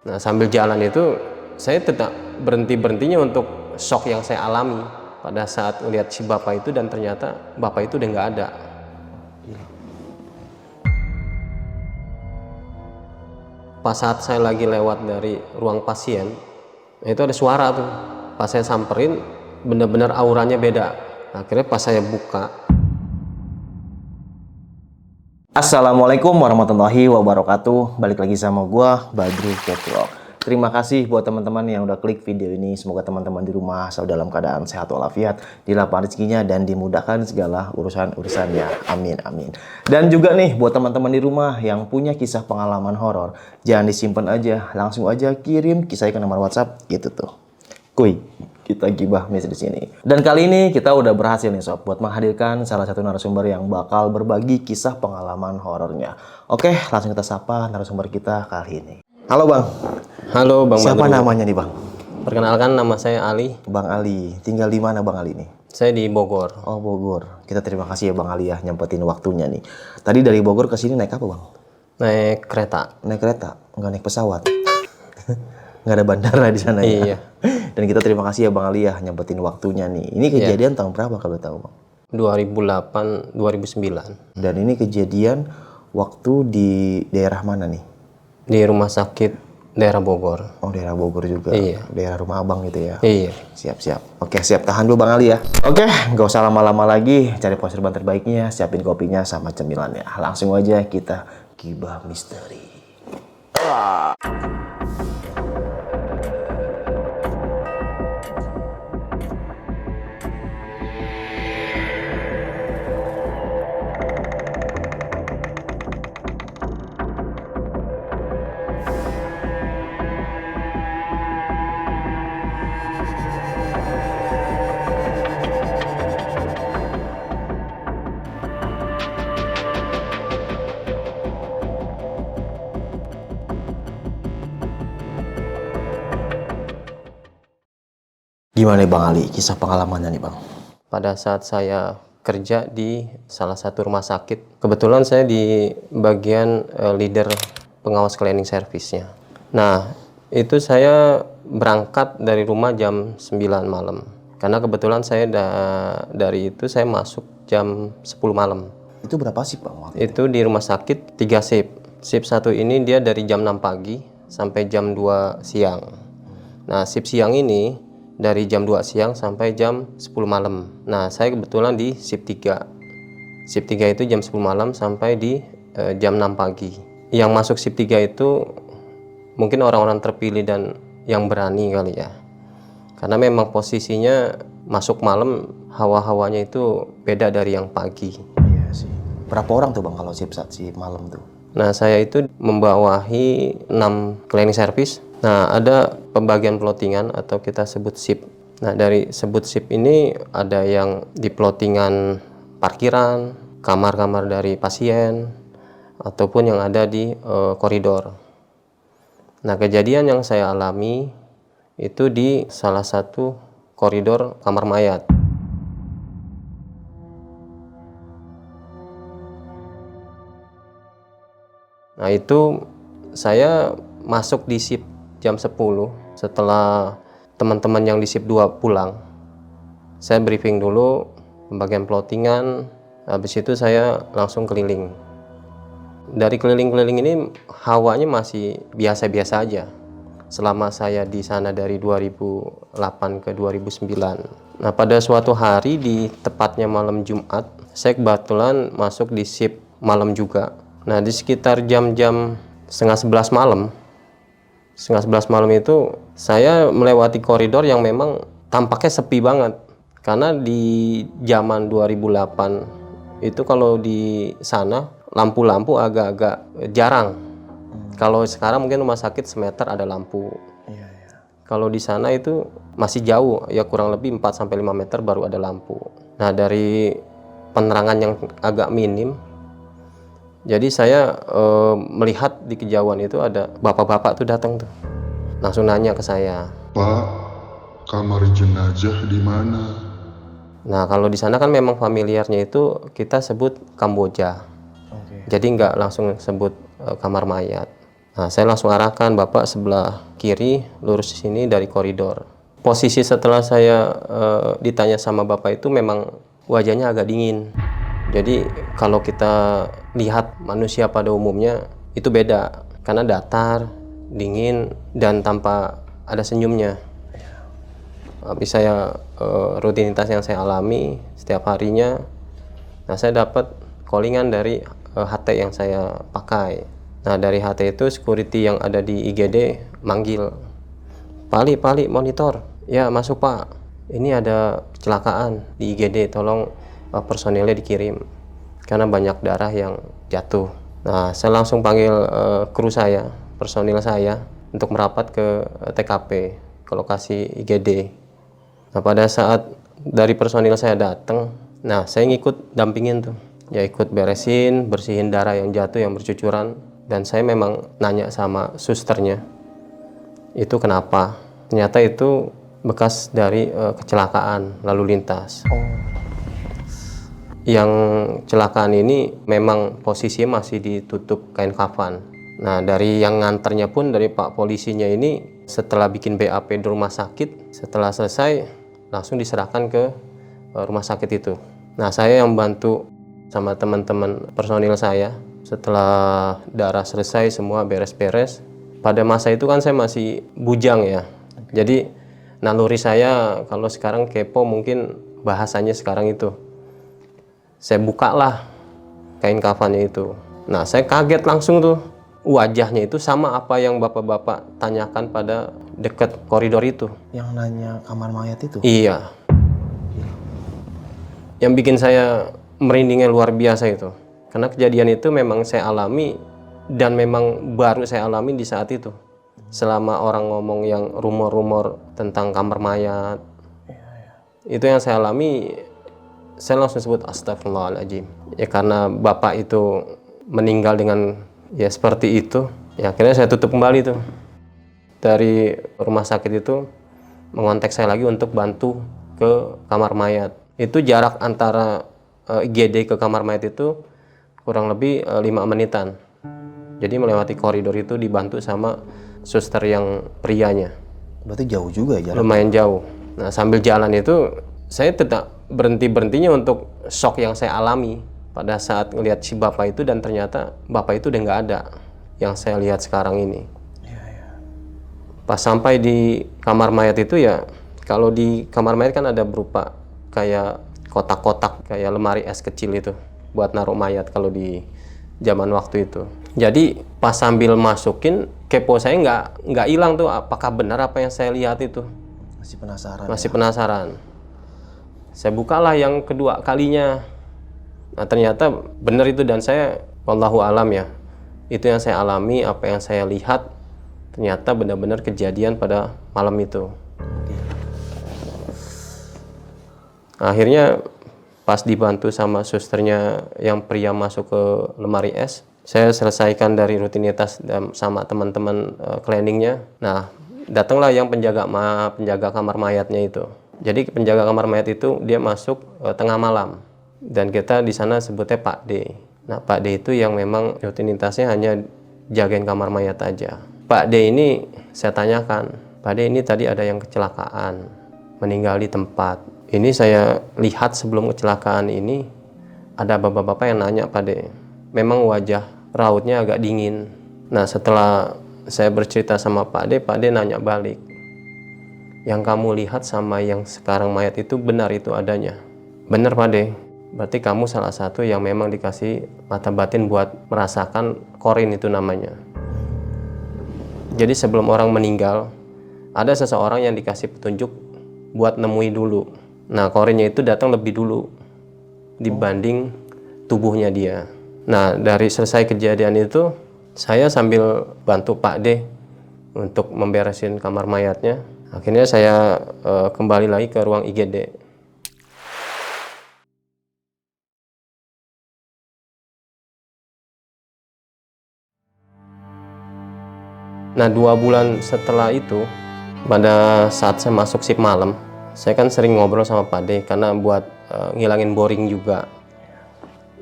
Nah, sambil jalan itu saya tetap berhentinya untuk shock yang saya alami pada saat melihat si bapak itu, dan ternyata bapak itu udah nggak ada. Pas saat saya lagi lewat dari ruang pasien, itu ada suara tuh. Pas saya samperin, bener-bener auranya beda. Akhirnya pas saya buka. Assalamualaikum warahmatullahi wabarakatuh. Balik lagi sama gua, Badru Catwalk. Terima kasih buat teman-teman yang udah klik video ini. Semoga teman-teman di rumah selalu dalam keadaan sehat walafiat, dilapangkan rezekinya dan dimudahkan segala urusan-urusannya. Amin amin. Dan juga nih buat teman-teman di rumah yang punya kisah pengalaman horor, jangan disimpan aja, langsung aja kirim kisahnya ke nomor WhatsApp gitu tuh. Kuy, kita gibah di sini. Dan kali ini kita udah berhasil nih sob buat menghadirkan salah satu narasumber yang bakal berbagi kisah pengalaman horornya. Oke, langsung kita sapa narasumber kita kali ini. Halo Bang. Halo Bang Siapa Badru. namanya nih Bang? Perkenalkan, nama saya Ali. Bang Ali. Tinggal di mana Bang Ali nih? Saya di Bogor. Oh Bogor. Kita terima kasih ya Bang Ali ya nyempetin waktunya nih. Tadi dari Bogor ke sini naik apa Bang? Naik kereta. Naik kereta? Nggak naik pesawat? Nggak ada bandara di sana ya? Iya. Dan kita terima kasih ya Bang Ali ya nyempetin waktunya nih. Ini kejadian tahun berapa kalau tahu Bang? 2008, 2009. Dan ini kejadian waktu di daerah mana nih? Di rumah sakit daerah Bogor. Oh daerah Bogor juga? Iya. Daerah rumah abang gitu ya? Iya. Siap-siap. Oke siap, tahan dulu Bang Ali ya. Oke, nggak usah lama-lama lagi. Cari poster ban terbaiknya, siapin kopinya sama cemilannya. Langsung aja kita gibah misteri. Gimana nih Bang Ali, kisah pengalamannya nih Bang? Pada saat saya kerja di salah satu rumah sakit, kebetulan saya di bagian leader pengawas cleaning service-nya. Nah, itu saya berangkat dari rumah jam 9 malam. Karena kebetulan saya dari itu saya masuk jam 10 malam. Itu berapa sih Bang? Itu di rumah sakit 3 shift. Shift 1 ini dia dari jam 6 pagi sampai jam 2 siang. Nah, shift siang ini dari jam 2 siang sampai jam 10 malam. Nah, saya kebetulan di shift 3. Shift 3 itu jam 10 malam sampai di jam 6 pagi. Yang masuk shift 3 itu mungkin orang-orang terpilih dan yang berani kali ya. Karena memang posisinya masuk malam, hawa-hawanya itu beda dari yang pagi. Iya sih. Berapa orang tuh Bang kalau shift malam tuh? Nah, saya itu membawahi 6 cleaning service. Nah, ada pembagian plottingan atau kita sebut shift. Nah, dari sebut shift ini ada yang di plottingan parkiran, kamar-kamar dari pasien, ataupun yang ada di koridor. Nah, kejadian yang saya alami itu di salah satu koridor kamar mayat. Nah, itu saya masuk di shift jam 10 setelah teman-teman yang di shift 2 pulang. Saya briefing dulu pembagian plottingan, habis itu saya langsung keliling. Dari keliling-keliling ini hawanya masih biasa-biasa aja selama saya di sana dari 2008 ke 2009. Nah, pada suatu hari di tepatnya malam Jumat, saya kebetulan masuk di shift malam juga. Nah, di sekitar jam-jam setengah 11 malam itu saya melewati koridor yang memang tampaknya sepi banget. Karena di zaman 2008 itu kalau di sana lampu-lampu agak-agak jarang. Kalau sekarang mungkin rumah sakit semeter ada lampu. Iya. Kalau di sana itu masih jauh, ya kurang lebih 4-5 meter baru ada lampu. Nah, dari penerangan yang agak minim, jadi saya melihat di kejauhan itu ada bapak-bapak tuh datang tuh. Langsung nanya ke saya. Pak, kamar jenazah di mana? Nah, kalau di sana kan memang familiarnya itu kita sebut Kamboja. Oke. Jadi nggak langsung sebut kamar mayat. Nah, saya langsung arahkan, Bapak sebelah kiri, lurus di sini dari koridor. Posisi setelah saya ditanya sama Bapak itu memang wajahnya agak dingin. Jadi kalau kita lihat manusia pada umumnya itu beda, karena datar, dingin, dan tanpa ada senyumnya. Habis saya rutinitas yang saya alami setiap harinya, nah saya dapat callingan dari HT yang saya pakai. Nah dari HT itu security yang ada di IGD manggil, Pali monitor, ya masuk Pak, ini ada kecelakaan di IGD, tolong personilnya dikirim karena banyak darah yang jatuh. Nah saya langsung panggil kru saya, personil saya untuk merapat ke TKP, ke lokasi IGD. Nah pada saat dari personil saya datang, nah saya ngikut dampingin tuh, ya ikut beresin, bersihin darah yang jatuh yang bercucuran. Dan saya memang nanya sama susternya, itu kenapa? Ternyata itu bekas dari kecelakaan lalu lintas. Yang kecelakaan ini memang posisinya masih ditutup kain kafan. Nah dari yang nganternya pun, dari Pak polisinya ini, setelah bikin BAP di rumah sakit, setelah selesai langsung diserahkan ke rumah sakit itu. Nah saya yang bantu sama teman-teman personil saya, setelah darah selesai semua beres-beres. Pada masa itu kan saya masih bujang ya, jadi naluri saya kalau sekarang kepo mungkin bahasanya sekarang itu, saya bukalah kain kafannya itu. Nah saya kaget langsung tuh, wajahnya itu sama apa yang bapak-bapak tanyakan pada dekat koridor itu. Yang nanya kamar mayat itu? Iya. Yang bikin saya merindingnya luar biasa itu, karena kejadian itu memang saya alami dan memang baru saya alami di saat itu. Selama orang ngomong yang rumor-rumor tentang kamar mayat, itu yang saya alami, saya langsung sebut astagfirullahaladzim. Ya karena bapak itu meninggal dengan ya seperti itu, ya akhirnya saya tutup kembali tuh. Dari rumah sakit itu mengontak saya lagi untuk bantu ke kamar mayat. Itu jarak antara IGD ke kamar mayat itu kurang lebih 5 menitan. Jadi melewati koridor itu dibantu sama suster yang prianya. Berarti jauh juga ya jalan? Lumayan jauh. Nah sambil jalan itu saya tetap berhenti-berhentinya untuk shock yang saya alami pada saat ngelihat si bapak itu, dan ternyata bapak itu udah nggak ada yang saya lihat sekarang ini. Pas sampai di kamar mayat itu ya, kalau di kamar mayat kan ada berupa kayak kotak-kotak kayak lemari es kecil itu buat naruh mayat kalau di zaman waktu itu. Jadi pas sambil masukin, kepo saya nggak hilang tuh, apakah benar apa yang saya lihat itu. Masih penasaran? Masih penasaran. Saya bukalah yang kedua kalinya. Nah ternyata benar itu, dan saya wallahu alam ya, itu yang saya alami, apa yang saya lihat ternyata benar-benar kejadian pada malam itu. Akhirnya pas dibantu sama susternya yang pria masuk ke lemari es, saya selesaikan dari rutinitas sama teman-teman cleaningnya. Nah datanglah yang penjaga kamar mayatnya itu. Jadi penjaga kamar mayat itu dia masuk tengah malam, dan kita di sana sebutnya Pak D. Nah Pak D itu yang memang rutinitasnya hanya jagain kamar mayat aja. Pak D ini saya tanyakan, Pak D ini tadi ada yang kecelakaan, meninggal di tempat. Ini saya lihat sebelum kecelakaan ini ada bapak-bapak yang nanya Pak D. Memang wajah rautnya agak dingin. Nah setelah saya bercerita sama Pak D nanya balik, yang kamu lihat sama yang sekarang mayat itu benar itu adanya? Benar Pak D. Berarti kamu salah satu yang memang dikasih mata batin buat merasakan korin itu namanya. Jadi sebelum orang meninggal, ada seseorang yang dikasih petunjuk buat nemui dulu. Nah korinnya itu datang lebih dulu dibanding tubuhnya dia. Nah dari selesai kejadian itu, saya sambil bantu Pak D untuk memberesin kamar mayatnya. Akhirnya saya kembali lagi ke ruang IGD. Nah 2 bulan setelah itu, pada saat saya masuk shift malam, saya kan sering ngobrol sama Pak D karena buat ngilangin boring juga.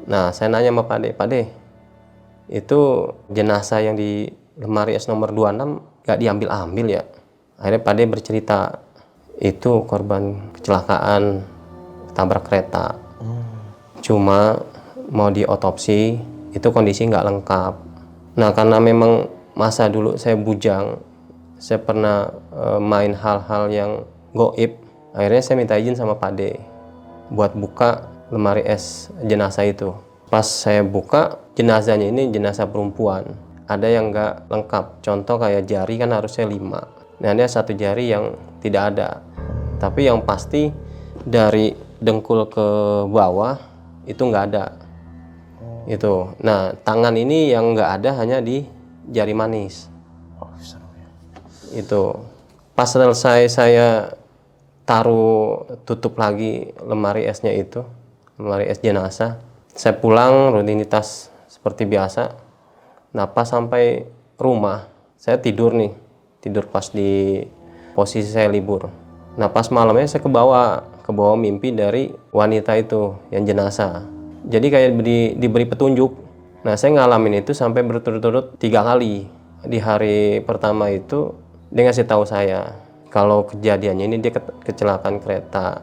Nah saya nanya sama Pak D, itu jenazah yang di lemari es nomor 26 nggak diambil-ambil ya. Akhirnya Pak D bercerita, itu korban kecelakaan tabrak kereta. Cuma mau diotopsi, itu kondisi nggak lengkap. Nah karena memang masa dulu saya bujang, saya pernah main hal-hal yang goib, akhirnya saya minta izin sama Pak D buat buka lemari es jenazah itu. Pas saya buka, jenazahnya ini jenazah perempuan, ada yang nggak lengkap. Contoh kayak jari kan harusnya 5, nah ada 1 jari yang tidak ada. Tapi yang pasti dari dengkul ke bawah itu nggak ada. Itu. Nah tangan ini yang nggak ada hanya di jari manis. Itu. Pas selesai saya taruh tutup lagi lemari esnya itu, lemari es jenazah, saya pulang rutinitas seperti biasa. Nah pas sampai rumah saya tidur nih, tidur pas di posisi saya libur. Nah pas malamnya saya ke bawah mimpi dari wanita itu yang jenazah. Jadi kayak diberi petunjuk. Nah saya ngalamin itu sampai berturut-turut 3 kali. Di hari pertama itu dia ngasih tahu saya kalau kejadiannya ini dia kecelakaan kereta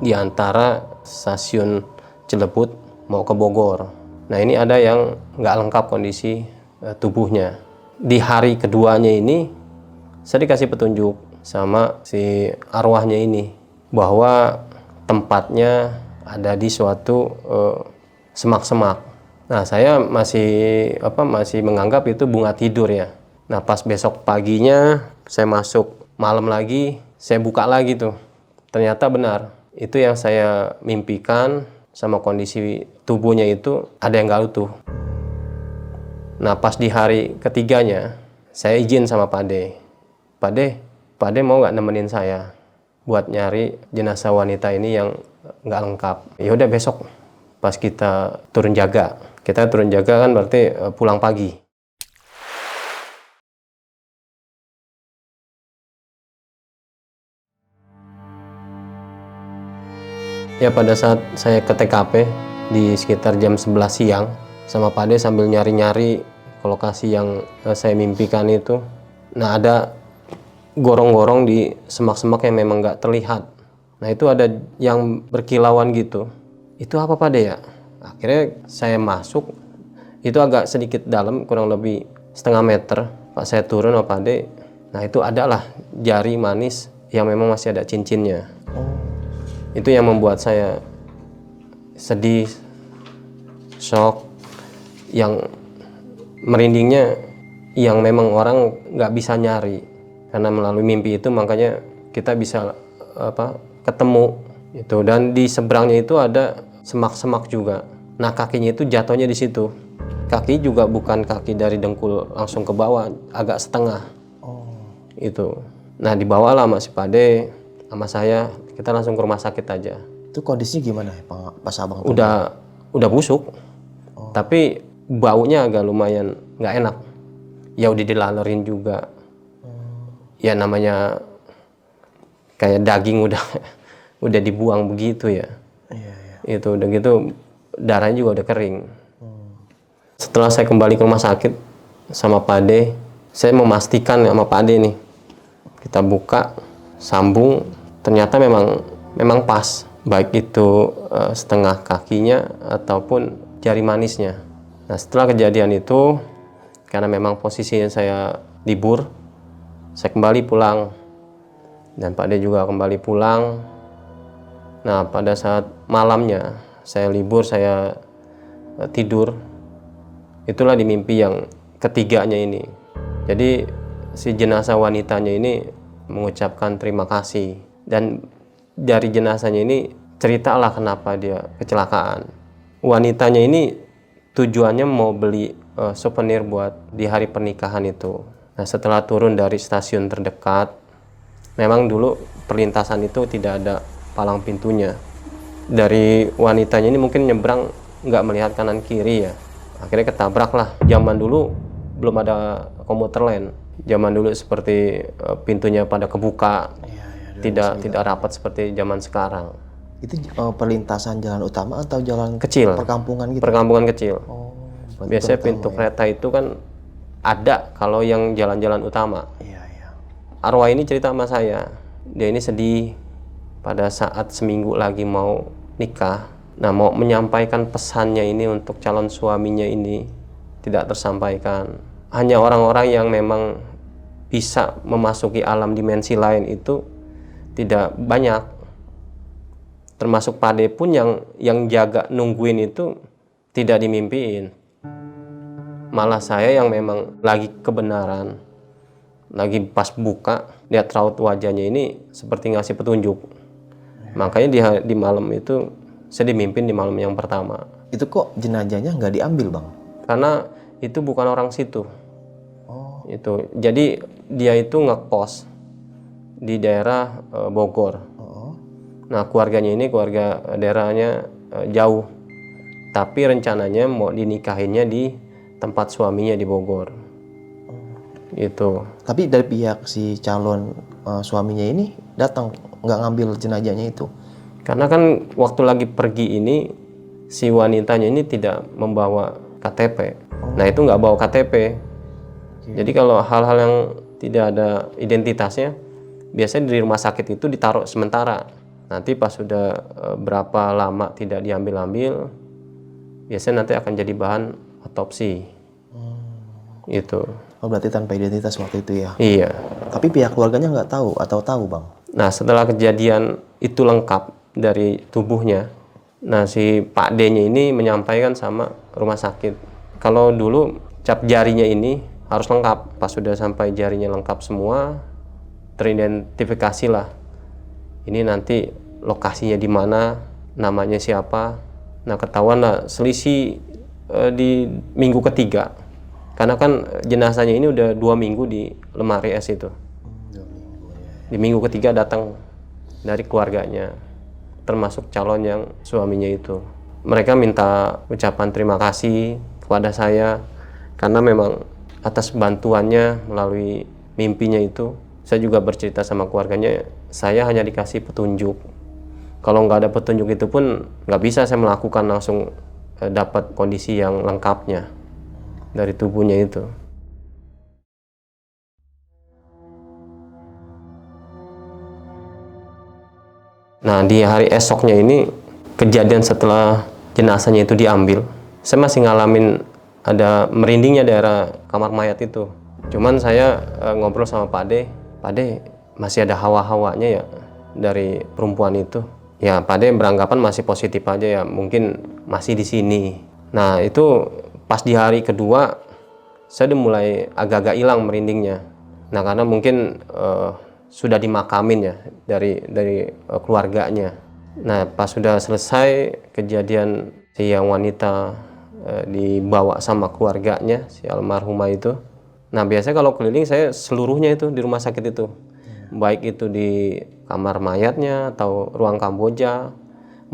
di antara stasiun Cilebut mau ke Bogor. Nah ini ada yang nggak lengkap kondisi tubuhnya. Di hari keduanya ini saya dikasih petunjuk sama si arwahnya ini bahwa tempatnya ada di suatu semak-semak. Nah saya masih menganggap itu bunga tidur ya. Nah pas besok paginya saya masuk malam lagi, saya buka lagi tuh. Ternyata benar, itu yang saya mimpikan sama kondisi tubuhnya itu ada yang gak utuh. Nah pas di hari ketiganya, saya izin sama Pak D. Pak D mau gak nemenin saya buat nyari jenazah wanita ini yang gak lengkap. Ya udah besok pas kita turun jaga kan berarti pulang pagi. Ya pada saat saya ke TKP di sekitar jam 11 siang sama Pak D sambil nyari-nyari ke lokasi yang saya mimpikan itu. Nah ada gorong-gorong di semak-semak yang memang nggak terlihat. Nah itu ada yang berkilauan gitu. Itu apa Pak D ya? Akhirnya saya masuk, itu agak sedikit dalam, kurang lebih setengah meter. Pak saya turun sama Pak D. Nah itu adalah jari manis yang memang masih ada cincinnya. Itu yang membuat saya sedih, shock, yang merindingnya yang memang orang nggak bisa nyari. Karena melalui mimpi itu makanya kita bisa ketemu itu. Dan di seberangnya itu ada semak-semak juga. Nah kakinya itu jatuhnya di situ. Kaki juga bukan kaki dari dengkul langsung ke bawah, agak setengah. Itu. Nah dibawalah sama si Pak D sama saya, kita langsung ke rumah sakit aja. Itu kondisinya gimana ya pas abang? Udah busuk, tapi baunya agak lumayan nggak enak. Ya udah dilalerin juga. Ya namanya kayak daging udah dibuang begitu ya. Iya. Itu udah gitu darahnya juga udah kering. Setelah saya kembali ke rumah sakit sama Pak D, saya memastikan sama Pak D nih, kita buka, sambung, ternyata memang pas, baik itu setengah kakinya ataupun jari manisnya. Nah setelah kejadian itu, karena memang posisinya saya libur, saya kembali pulang dan Pak D juga kembali pulang. Nah pada saat malamnya saya libur, saya tidur, itulah di mimpi yang ketiganya ini. Jadi si jenazah wanitanya ini mengucapkan terima kasih, dan dari jenazahnya ini ceritalah kenapa dia kecelakaan. Wanitanya ini tujuannya mau beli souvenir buat di hari pernikahan itu. Nah setelah turun dari stasiun terdekat, memang dulu perlintasan itu tidak ada palang pintunya. Dari wanitanya ini mungkin nyebrang nggak melihat kanan kiri ya, akhirnya ketabrak lah. Zaman dulu belum ada komuter lain. Zaman dulu seperti pintunya pada kebuka, tidak rapat seperti zaman sekarang. Itu perlintasan jalan utama atau jalan kecil, perkampungan gitu? Perkampungan kecil. Oh, biasanya pintu kereta itu kan ada kalau yang jalan-jalan utama. Iya, iya. Arwah ini cerita sama saya, dia ini sedih pada saat seminggu lagi mau nikah. Nah, mau menyampaikan pesannya ini untuk calon suaminya ini tidak tersampaikan. Hanya orang-orang yang memang bisa memasuki alam dimensi lain itu tidak banyak. Termasuk Pak De pun yang jaga nungguin itu tidak dimimpiin. Malah saya yang memang lagi kebenaran, lagi pas buka, lihat raut wajahnya ini seperti ngasih petunjuk. Makanya di malam itu saya dimimpin di malam yang pertama. Itu kok jenazahnya nggak diambil, Bang? Karena itu bukan orang situ. Itu jadi dia itu ngekos di daerah Bogor. Nah, keluarganya ini keluarga daerahnya jauh, tapi rencananya mau dinikahinnya di tempat suaminya di Bogor. Itu. Tapi dari pihak si calon suaminya ini datang nggak ngambil jenazahnya itu? Karena kan waktu lagi pergi ini si wanitanya ini tidak membawa KTP. Nah, itu nggak bawa KTP. Jadi kalau hal-hal yang tidak ada identitasnya, biasanya di rumah sakit itu ditaruh sementara. Nanti pas sudah berapa lama tidak diambil-ambil, biasanya nanti akan jadi bahan otopsi. Itu. Oh, berarti tanpa identitas waktu itu ya? Iya. Tapi pihak keluarganya nggak tahu atau tahu, Bang? Nah, setelah kejadian itu lengkap dari tubuhnya, nah si Pak D-nya ini menyampaikan sama rumah sakit. Kalau dulu cap jarinya ini harus lengkap. Pas sudah sampai jarinya lengkap semua, teridentifikasi lah. Ini nanti lokasinya di mana, namanya siapa. Nah, ketahuan lah selisih di minggu ketiga. Karena kan jenazahnya ini udah 2 minggu di lemari es itu. 2 minggu ya. Di minggu ketiga datang dari keluarganya, termasuk calon yang suaminya itu. Mereka minta ucapan terima kasih kepada saya karena memang atas bantuannya melalui mimpinya itu. Saya juga bercerita sama keluarganya, saya hanya dikasih petunjuk. Kalau nggak ada petunjuk itu pun nggak bisa saya melakukan langsung dapat kondisi yang lengkapnya dari tubuhnya itu. Nah, di hari esoknya ini kejadian setelah jenazahnya itu diambil, saya masih ngalamin ada merindingnya daerah kamar mayat itu. Cuman saya ngobrol sama Pak De, Pak De masih ada hawa-hawanya ya dari perempuan itu. Ya, Pak De beranggapan masih positif aja ya, mungkin masih di sini. Nah, itu pas di hari kedua saya udah mulai agak-agak hilang merindingnya. Nah, karena mungkin sudah dimakamin ya dari keluarganya. Nah, pas sudah selesai kejadian si yang wanita dibawa sama keluarganya si almarhumah itu. Nah, biasanya kalau keliling saya seluruhnya itu di rumah sakit itu, baik itu di kamar mayatnya atau ruang Kamboja,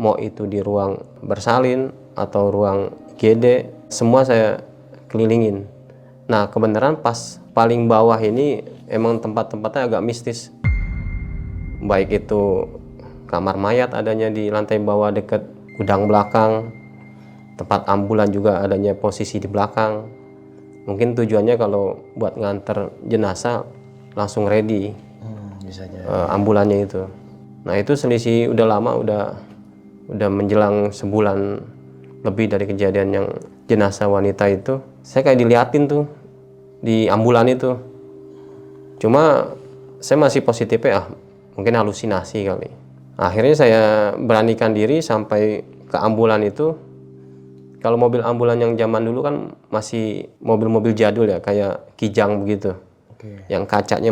mau itu di ruang bersalin atau ruang IGD, semua saya kelilingin. Nah, kebenaran pas paling bawah ini emang tempat-tempatnya agak mistis, baik itu kamar mayat adanya di lantai bawah dekat gudang belakang, tempat ambulan juga adanya posisi di belakang. Mungkin tujuannya kalau buat nganter jenazah langsung ready Bisa aja. ambulannya itu. Nah, itu selisih udah lama, udah menjelang sebulan lebih dari kejadian yang jenazah wanita itu. Saya kayak diliatin tuh di ambulan itu. Cuma saya masih positifnya mungkin halusinasi kali. Akhirnya saya beranikan diri sampai ke ambulan itu. Kalau mobil ambulan yang zaman dulu kan masih mobil-mobil jadul ya, kayak Kijang begitu. Yang kacanya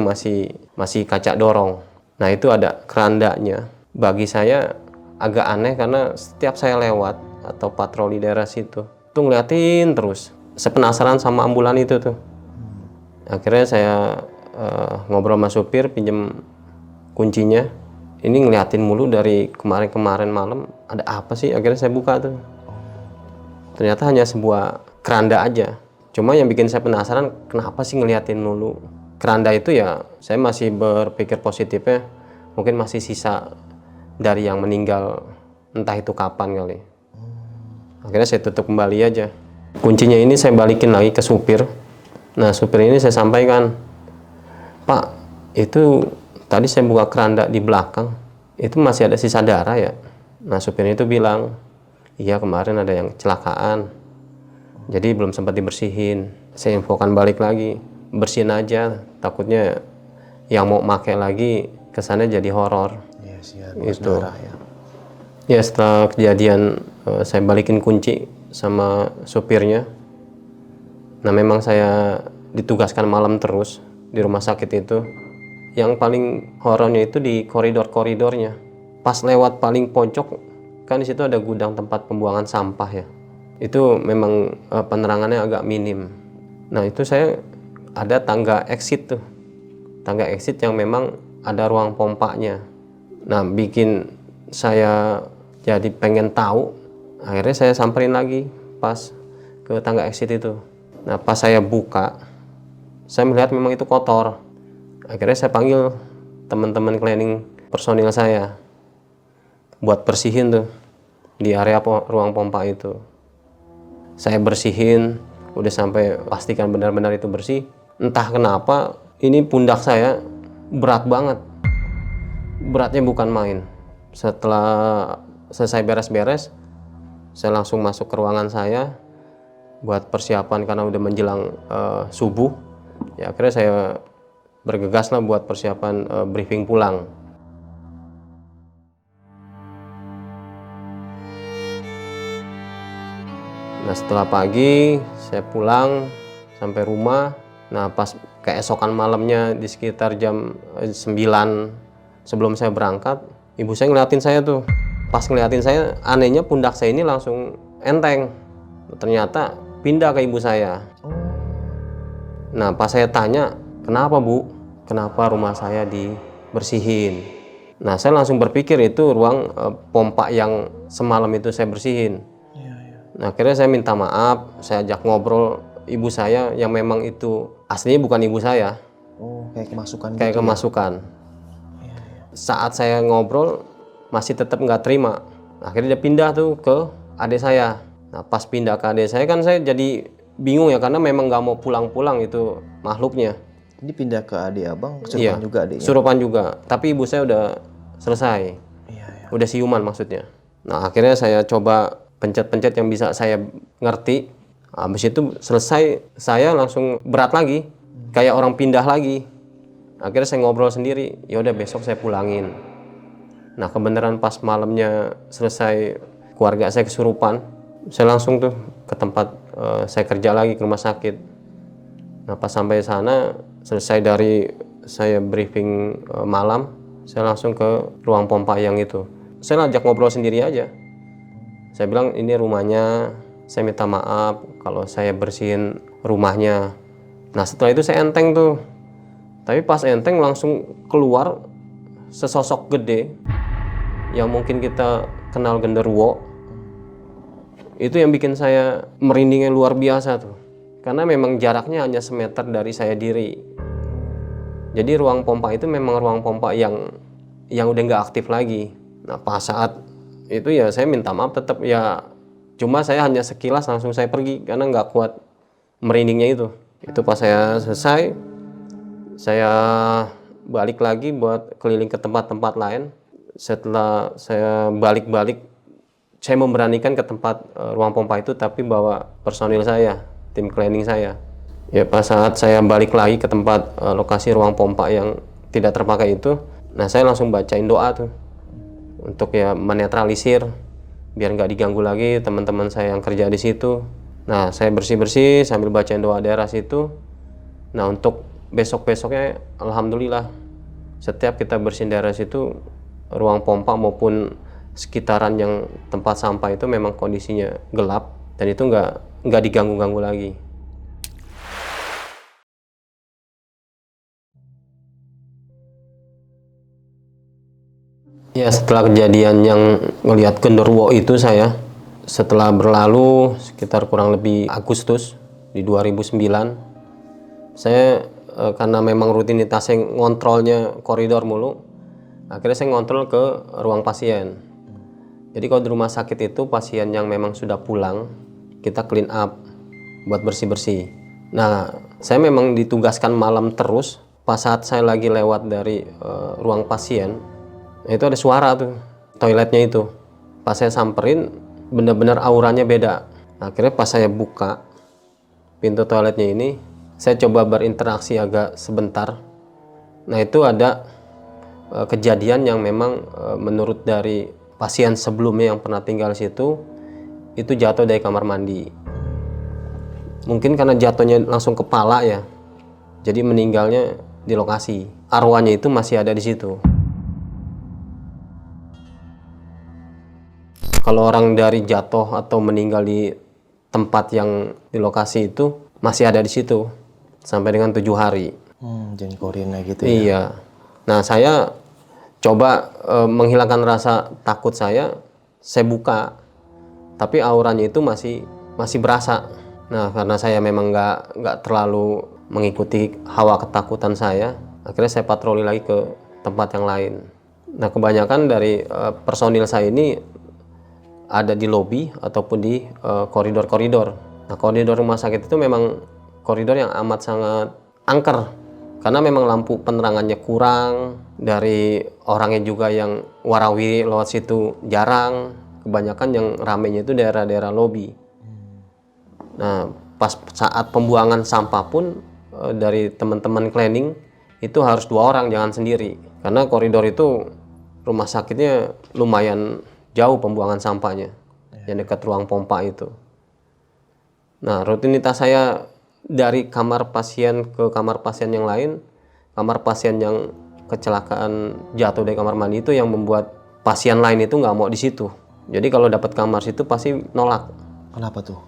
masih kaca dorong. Nah, itu ada kerandanya. Bagi saya agak aneh karena setiap saya lewat atau patroli daerah situ tuh ngeliatin terus. Saya penasaran sama ambulan itu tuh. Akhirnya saya ngobrol sama supir, pinjem kuncinya. Ini ngeliatin mulu dari kemarin malam, ada apa sih? Akhirnya saya buka tuh. Ternyata hanya sebuah keranda aja. Cuma yang bikin saya penasaran, kenapa sih ngeliatin mulu? Keranda itu ya, saya masih berpikir positifnya, mungkin masih sisa dari yang meninggal, entah itu kapan kali. Akhirnya saya tutup kembali aja. Kuncinya ini saya balikin lagi ke supir. Nah supir ini saya sampaikan, Pak, itu tadi saya buka keranda di belakang, itu masih ada sisa darah ya? Nah supir itu bilang, iya kemarin ada yang kecelakaan, jadi belum sempat dibersihin. Saya infokan balik lagi, bersihin aja, takutnya yang mau pakai lagi kesannya jadi horor. Yes, ya, Itu. darah ya. Ya setelah kejadian saya balikin kunci sama supirnya. Nah memang saya ditugaskan malam terus di rumah sakit itu. Yang paling horornya itu di koridor-koridornya. Pas lewat paling pojok kan di situ ada gudang tempat pembuangan sampah ya. Itu memang penerangannya agak minim. Nah itu saya ada tangga exit tuh. Tangga exit yang memang ada ruang pompanya. Nah bikin saya jadi pengen tahu. Akhirnya saya samperin lagi pas ke tangga exit itu. Nah pas saya buka, saya melihat memang itu kotor. Akhirnya saya panggil teman-teman cleaning personil saya buat bersihin tuh di area ruang pompa itu. Saya bersihin, udah sampai pastikan benar-benar itu bersih. Entah kenapa ini pundak saya berat banget. Beratnya bukan main. Setelah selesai beres-beres, saya langsung masuk ke ruangan saya buat persiapan karena udah menjelang subuh. Ya akhirnya saya bergegas lah buat persiapan briefing pulang. Nah setelah pagi saya pulang sampai rumah. Nah pas keesokan malamnya di sekitar jam 9 sebelum saya berangkat, ibu saya ngeliatin saya tuh. Pas ngeliatin saya, anehnya pundak saya ini langsung enteng. Ternyata pindah ke ibu saya. Nah pas saya tanya, kenapa Bu? Kenapa rumah saya dibersihin? Nah saya langsung berpikir itu ruang pompa yang semalam itu saya bersihin. Nah akhirnya saya minta maaf, saya ajak ngobrol ibu saya yang memang itu aslinya bukan ibu saya. Oh, kayak kemasukan Kayak gitu kemasukan. Saat saya ngobrol masih tetap nggak terima. Akhirnya dia pindah tuh ke adik saya. Nah pas pindah ke adik saya kan saya jadi bingung ya karena memang nggak mau pulang-pulang itu makhluknya. Ini pindah ke adik abang, kesurupan Iya, juga adiknya? kesurupan juga. Tapi ibu saya udah selesai. Iya, iya. Udah siuman maksudnya. Nah akhirnya saya coba pencet-pencet yang bisa saya ngerti. Habis itu selesai, saya langsung berat lagi, kayak orang pindah lagi. Akhirnya saya ngobrol sendiri, ya udah besok saya pulangin. Nah kebenaran pas malamnya selesai keluarga saya kesurupan, saya langsung tuh ke tempat saya kerja lagi ke rumah sakit. Nah pas sampai sana, selesai dari saya briefing malam, saya langsung ke ruang pompa yang itu. Saya ajak ngobrol sendiri aja. Saya bilang ini rumahnya, saya minta maaf kalau saya bersihin rumahnya. Nah setelah itu saya enteng tuh. Tapi pas enteng langsung keluar sesosok gede yang mungkin kita kenal genderuwo. Itu yang bikin saya merindingnya luar biasa tuh. Karena memang jaraknya hanya semeter dari saya diri. Jadi ruang pompa itu memang ruang pompa yang udah nggak aktif lagi. Nah pas saat itu ya saya minta maaf tetap ya, cuma saya hanya sekilas langsung saya pergi karena nggak kuat merindingnya itu. Itu pas saya selesai, saya balik lagi buat keliling ke tempat-tempat lain. Setelah saya balik-balik, saya memberanikan ke tempat ruang pompa itu tapi bawa personil saya, tim cleaning saya. Ya pas saat saya balik lagi ke tempat lokasi ruang pompa yang tidak terpakai itu, nah saya langsung bacain doa tuh untuk ya menetralisir biar nggak diganggu lagi teman-teman saya yang kerja di situ. Nah saya bersih-bersih sambil bacain doa daerah situ. Nah untuk besok-besoknya alhamdulillah setiap kita bersihin daerah situ, ruang pompa maupun sekitaran yang tempat sampah itu memang kondisinya gelap dan itu nggak diganggu-ganggu lagi. Ya setelah kejadian yang ngelihat genderuwo itu saya, setelah berlalu sekitar kurang lebih Agustus di 2009, saya karena memang rutinitasnya ngontrolnya koridor mulu, akhirnya saya ngontrol ke ruang pasien. Jadi kalau di rumah sakit itu pasien yang memang sudah pulang, kita clean up buat bersih-bersih. Nah, saya memang ditugaskan malam terus. Pas saat saya lagi lewat dari ruang pasien, itu ada suara tuh, toiletnya itu. Pas saya samperin, bener-bener auranya beda. Akhirnya pas saya buka pintu toiletnya ini, saya coba berinteraksi agak sebentar. Nah, itu ada kejadian yang memang menurut dari pasien sebelumnya yang pernah tinggal di situ, itu jatuh dari kamar mandi. Mungkin karena jatuhnya langsung kepala ya, jadi meninggalnya di lokasi. Arwahnya itu masih ada di situ. Kalau orang dari jatuh atau meninggal di tempat yang di lokasi itu masih ada di situ sampai dengan 7 hari. Jadi korina gitu ya. Iya. Nah, saya coba menghilangkan rasa takut saya buka. Tapi auranya itu masih berasa. Nah, karena saya memang nggak terlalu mengikuti hawa ketakutan saya, akhirnya saya patroli lagi ke tempat yang lain. Nah, kebanyakan dari personil saya ini ada di lobi ataupun di koridor-koridor. Nah, koridor rumah sakit itu memang koridor yang amat sangat angker, karena memang lampu penerangannya kurang, dari orangnya juga yang warawiri lewat situ jarang. Kebanyakan yang ramenya itu daerah-daerah lobi. Nah, pas saat pembuangan sampah pun dari teman-teman cleaning itu harus 2 orang, jangan sendiri. Karena koridor itu rumah sakitnya lumayan jauh pembuangan sampahnya, yang dekat ruang pompa itu. Nah, rutinitas saya dari kamar pasien ke kamar pasien yang lain, kamar pasien yang kecelakaan jatuh dari kamar mandi itu yang membuat pasien lain itu nggak mau di situ. Jadi kalau dapat kamar situ pasti nolak. Kenapa tuh?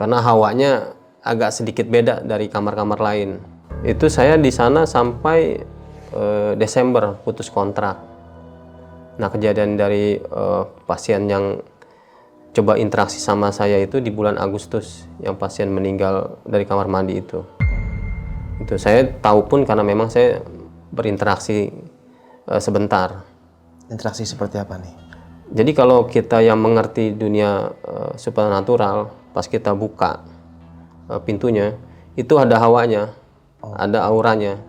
Karena hawanya agak sedikit beda dari kamar-kamar lain. Itu saya di sana sampai Desember putus kontrak. Nah, kejadian dari pasien yang coba interaksi sama saya itu di bulan Agustus, yang pasien meninggal dari kamar mandi itu. Itu saya tahu pun karena memang saya berinteraksi sebentar. Interaksi seperti apa nih? Jadi kalau kita yang mengerti dunia supernatural, pas kita buka pintunya, itu ada hawanya, ada auranya.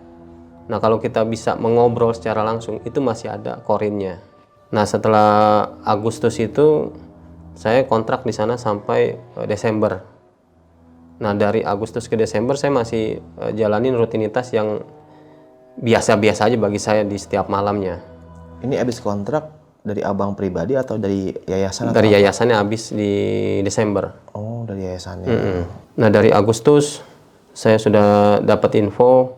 Nah, kalau kita bisa mengobrol secara langsung, itu masih ada korinnya. Nah, setelah Agustus itu, saya kontrak di sana sampai Desember. Nah, dari Agustus ke Desember saya masih jalanin rutinitas yang biasa-biasa aja bagi saya di setiap malamnya. Ini habis kontrak dari abang pribadi atau dari yayasan? Dari yayasannya habis di Desember. Oh, dari yayasannya. Nah, dari Agustus saya sudah dapat info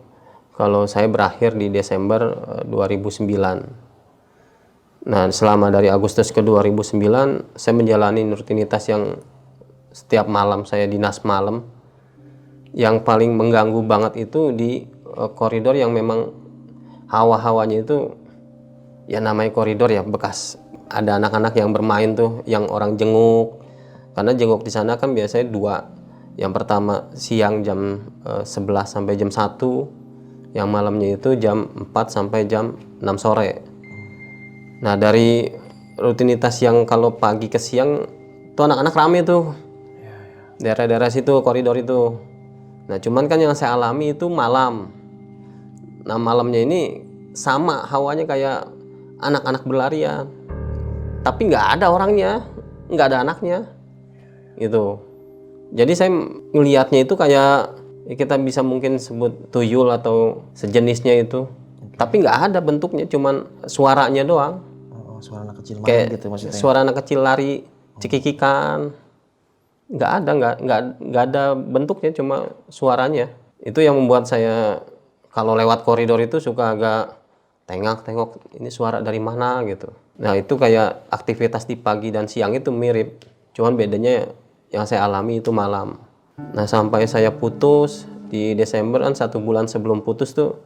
kalau saya berakhir di Desember 2009. Nah, selama dari Agustus ke 2009 saya menjalani rutinitas yang setiap malam saya dinas malam. Yang paling mengganggu banget itu di koridor yang memang hawa-hawanya itu, ya namanya koridor ya, bekas ada anak-anak yang bermain tuh, yang orang jenguk. Karena jenguk di sana kan biasanya 2. Yang pertama siang jam 11 sampai jam 1. Yang malamnya itu jam 4 sampai jam 6 sore. Nah, dari rutinitas yang kalau pagi ke siang tuh anak-anak rame tuh. Daerah-daerah situ, koridor itu. Nah, cuman kan yang saya alami itu malam. Nah, malamnya ini sama hawanya kayak anak-anak berlarian, tapi nggak ada orangnya, nggak ada anaknya gitu. Jadi saya ngelihatnya itu kayak ya kita bisa mungkin sebut tuyul atau sejenisnya itu, tapi nggak ada bentuknya, cuman suaranya doang. Oh, suara anak kecil main Kayak gitu maksudnya. suara anak kecil lari, cekikikan. Nggak ada bentuknya, cuma suaranya. Itu yang membuat saya kalau lewat koridor itu suka agak tengok ini suara dari mana gitu. Nah, itu kayak aktivitas di pagi dan siang itu mirip, cuman bedanya yang saya alami itu malam. Nah, sampai saya putus di Desember kan 1 bulan sebelum putus tuh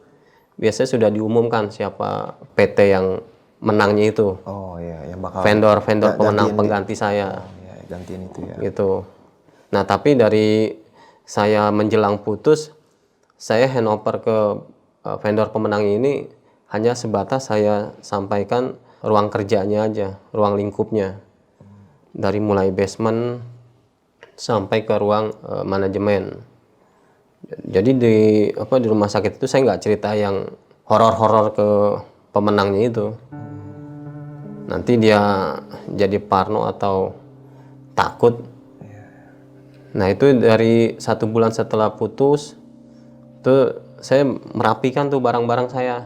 biasanya sudah diumumkan siapa PT yang menangnya itu. Oh iya, yang bakal Vendor pemenang gantiin pengganti saya. Oh iya, gantiin itu ya. Gitu. Nah, tapi dari saya menjelang putus, saya handover ke vendor pemenang ini hanya sebatas saya sampaikan ruang kerjanya aja, ruang lingkupnya. Dari mulai basement sampai ke ruang manajemen. Jadi di rumah sakit itu saya nggak cerita yang horor-horor ke pemenangnya itu. Nanti dia jadi parno atau takut. Nah itu dari 1 bulan setelah putus, tuh saya merapikan tuh barang-barang saya.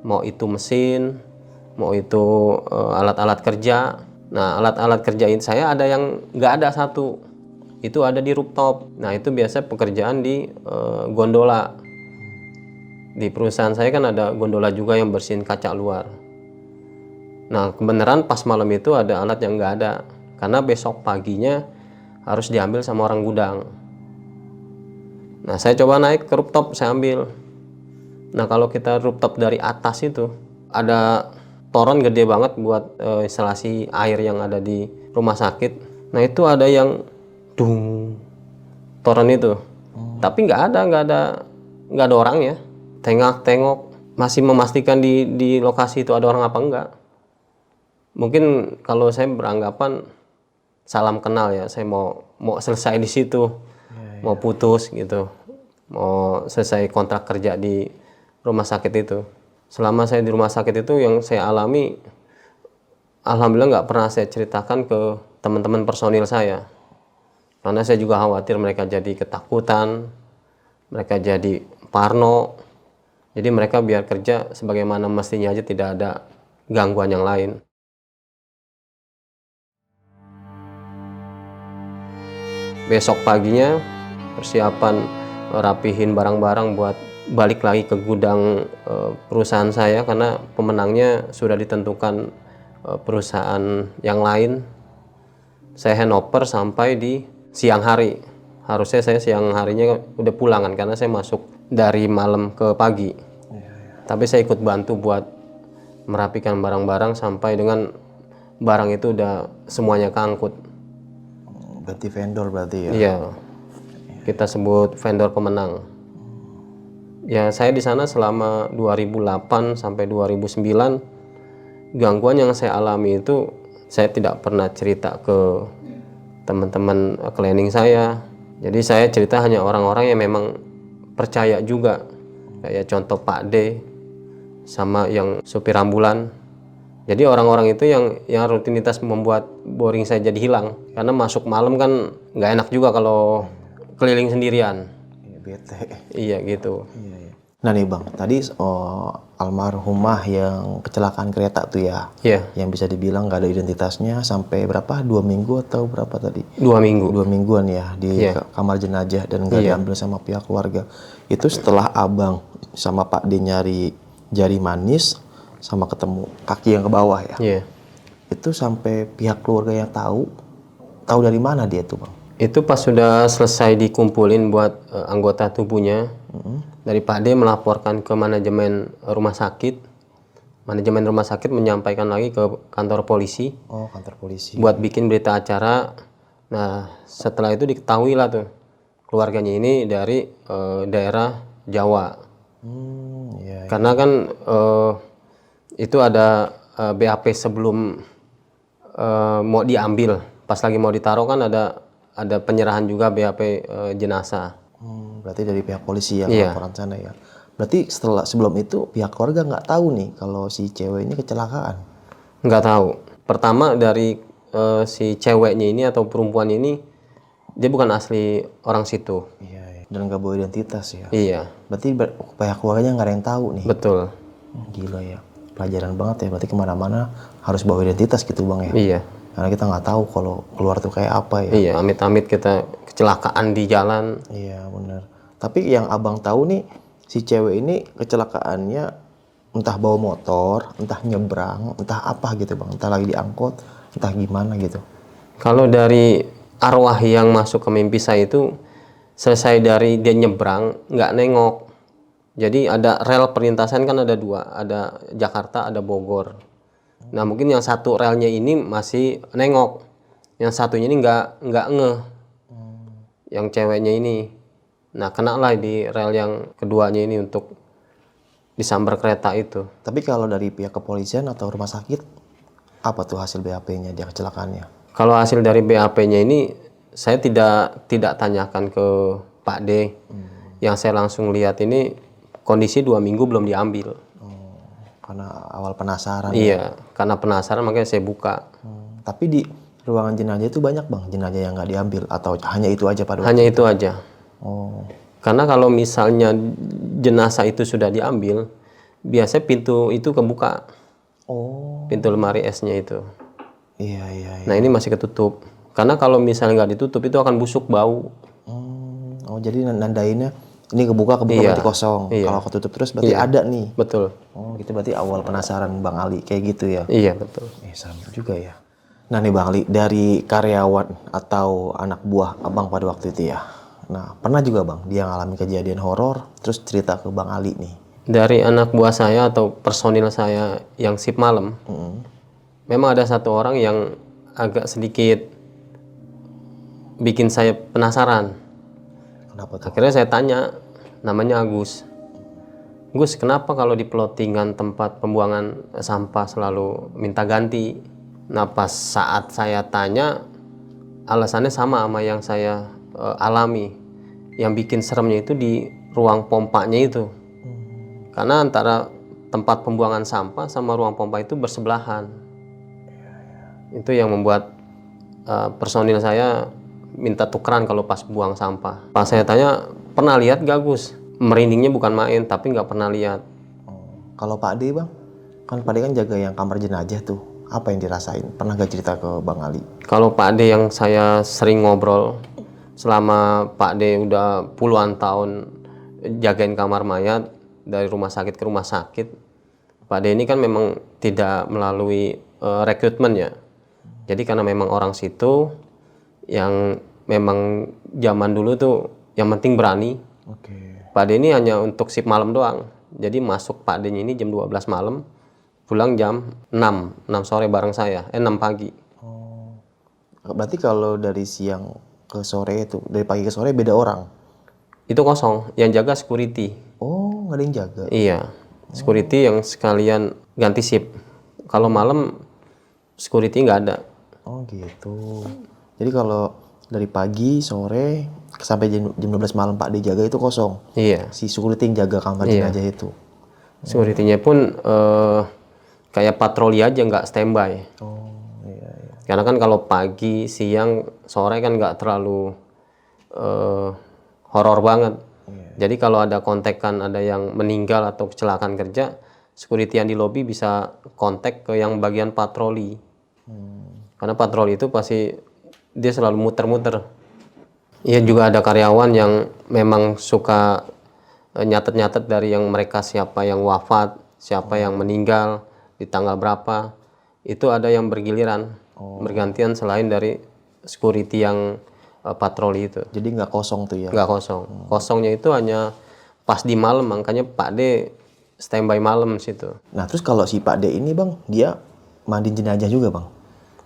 Mau itu mesin, mau itu alat-alat kerja. Nah alat-alat kerjain saya ada yang nggak ada satu. Itu ada di rooftop. Nah itu biasa pekerjaan di gondola. Di perusahaan saya kan ada gondola juga yang bersihin kaca luar. Nah kebenaran pas malam itu ada alat yang nggak ada, karena besok paginya harus diambil sama orang gudang. Nah saya coba naik ke rooftop, saya ambil. Nah kalau kita rooftop dari atas itu ada toren gede banget buat instalasi air yang ada di rumah sakit. Nah itu ada yang dung toren itu, tapi nggak ada orangnya. Tengok masih memastikan di lokasi itu ada orang apa enggak. Mungkin kalau saya beranggapan salam kenal ya, saya mau selesai di situ, mau putus gitu, mau selesai kontrak kerja di rumah sakit itu. Selama saya di rumah sakit itu yang saya alami, alhamdulillah nggak pernah saya ceritakan ke teman-teman personil saya, karena saya juga khawatir mereka jadi ketakutan, mereka jadi parno. Jadi mereka biar kerja sebagaimana mestinya aja, tidak ada gangguan yang lain. Besok paginya persiapan rapihin barang-barang buat balik lagi ke gudang perusahaan saya, karena pemenangnya sudah ditentukan perusahaan yang lain. Saya handover sampai di siang hari. Harusnya saya siang harinya udah pulangan karena saya masuk dari malam ke pagi. Tapi saya ikut bantu buat merapikan barang-barang sampai dengan barang itu udah semuanya keangkut. Berarti vendor berarti ya? Iya, kita sebut vendor pemenang. Ya saya di sana selama 2008 sampai 2009, gangguan yang saya alami itu saya tidak pernah cerita ke teman-teman cleaning saya. Jadi saya cerita hanya orang-orang yang memang percaya juga, kayak contoh Pak D sama yang supir ambulan. Jadi orang-orang itu yang rutinitas membuat boring saya jadi hilang, karena masuk malam kan nggak enak juga kalau keliling sendirian. Iya, bete. Iya gitu. Iya. Nah nih Bang, tadi almarhumah yang kecelakaan kereta tuh ya, Iya. yang bisa dibilang nggak ada identitasnya sampai berapa? 2 minggu atau berapa tadi? 2 minggu. 2 mingguan ya di kamar jenazah dan nggak diambil sama pihak keluarga. Itu setelah Abang sama Pak D nyari jari manis sama ketemu kaki yang ke bawah ya. Iya. Itu sampai pihak keluarga yang tahu dari mana dia tuh Bang? Itu pas sudah selesai dikumpulin buat anggota tubuhnya, dari Pak D melaporkan ke manajemen rumah sakit. Manajemen rumah sakit menyampaikan lagi ke kantor polisi. Oh, kantor polisi. Buat bikin berita acara. Nah, setelah itu diketahui lah tuh keluarganya ini dari daerah Jawa. Iya. Karena kan itu ada BAP sebelum mau diambil. Pas lagi mau ditaruh kan ada penyerahan juga BAP jenazah. Berarti dari pihak polisi yang Iya. laporan sana ya. Berarti sebelum itu pihak keluarga nggak tahu nih kalau si cewek ini kecelakaan. Nggak tahu. Pertama dari si ceweknya ini atau perempuan ini, dia bukan asli orang situ. Iya. Dan nggak bawa identitas ya. Iya, Berarti pihak keluarganya nggak ada yang tahu nih. betul. Gila ya. Pelajaran banget ya. Berarti kemana-mana harus bawa identitas gitu Bang ya. Iya, Karena kita nggak tahu kalau keluar tuh kayak apa ya. iya. Amit-amit kita kecelakaan di jalan. Iya benar. Tapi yang Abang tahu nih, si cewek ini kecelakaannya entah bawa motor, entah nyebrang, entah apa gitu Bang. Entah lagi diangkut, entah gimana gitu. Kalau dari arwah yang masuk ke mimpi saya itu, selesai dari dia nyebrang, nggak nengok. Jadi ada rel perlintasan kan ada 2, ada Jakarta, ada Bogor. Nah mungkin yang satu relnya ini masih nengok, yang satunya ini nggak ngeh. Yang ceweknya ini, nah kena lah di rel yang keduanya ini untuk disambar kereta itu. Tapi kalau dari pihak kepolisian atau rumah sakit, apa tuh hasil BAP-nya dia kecelakaannya? Kalau hasil dari BAP-nya ini saya tidak tanyakan ke Pak D. Yang saya langsung lihat ini kondisi 2 minggu belum diambil. Karena awal penasaran. Iya, karena penasaran makanya saya buka. Tapi di ruangan jenazah itu banyak bang jenazah yang nggak diambil atau hanya itu aja pada waktu Hanya itu aja. Oh, Karena kalau misalnya jenazah itu sudah diambil, biasanya pintu itu kebuka. oh, Pintu lemari esnya itu. iya iya. Iya. Nah ini masih ketutup. Karena kalau misalnya nggak ditutup itu akan busuk bau. Oh jadi nandainnya ini kebuka Iya, berarti kosong. iya. Kalau ketutup terus berarti Iya. ada nih. Betul. Oh gitu berarti awal penasaran Bang Ali kayak gitu ya. Iya betul. Sama juga ya. Nah nih Bang Ali dari karyawan atau anak buah abang pada waktu itu ya. Nah pernah juga bang dia ngalami kejadian horor terus cerita ke Bang Ali nih. Dari anak buah saya atau personil saya yang shift malam, memang ada satu orang yang agak sedikit bikin saya penasaran. Kenapa tuh? Akhirnya saya tanya, namanya Agus. Gus, kenapa kalau di plottingan tempat pembuangan sampah selalu minta ganti? Nah, pas saat saya tanya, alasannya sama yang saya alami. Yang bikin seremnya itu di ruang pompanya itu. Karena antara tempat pembuangan sampah sama ruang pompa itu bersebelahan. Itu yang membuat personil saya minta tukeran kalau pas buang sampah. Pas saya tanya, pernah lihat gak Gus? Merindingnya bukan main, tapi nggak pernah lihat. Kalau Pak D bang, kan Pak D kan jaga yang kamar jenazah tuh. Apa yang dirasain? Pernah gak cerita ke Bang Ali? Kalau Pak D yang saya sering ngobrol, selama Pak D udah puluhan tahun jagain kamar mayat dari rumah sakit ke rumah sakit, Pak D ini kan memang tidak melalui rekrutmen ya. Jadi karena memang orang situ yang memang zaman dulu tuh yang penting berani. Oke. Pak D ini hanya untuk shift malam doang. Jadi masuk Pak D ini jam 12 malam, pulang jam 6 sore bareng saya, 6 pagi. Berarti kalau dari siang ke sore itu, dari pagi ke sore beda orang? Itu kosong, yang jaga security. Oh, nggak ada yang jaga? Iya, security yang sekalian ganti shift. Kalau malam, security nggak ada. Oh gitu. Jadi kalau dari pagi, sore, sampai jam 12 malam Pak D jaga itu kosong? Iya, Si security yang jaga kamar jenazah itu? security-nya pun kayak patroli aja, nggak standby. Oh iya, iya. Karena kan kalau pagi, siang, sore kan nggak terlalu horor banget. Jadi kalau ada kontekan, ada yang meninggal atau kecelakaan kerja, security yang di lobi bisa kontak ke yang bagian patroli. Karena patroli itu pasti dia selalu muter-muter. Iya juga ada karyawan yang memang suka nyatet-nyatet dari yang mereka siapa yang wafat, siapa yang meninggal, di tanggal berapa. Itu ada yang bergiliran, bergantian selain dari security yang patroli itu. Jadi nggak kosong tuh ya? Nggak kosong. Kosongnya itu hanya pas di malam, makanya Pak D standby malam situ. Nah terus kalau si Pak D ini bang, dia mandiin jenazah juga bang?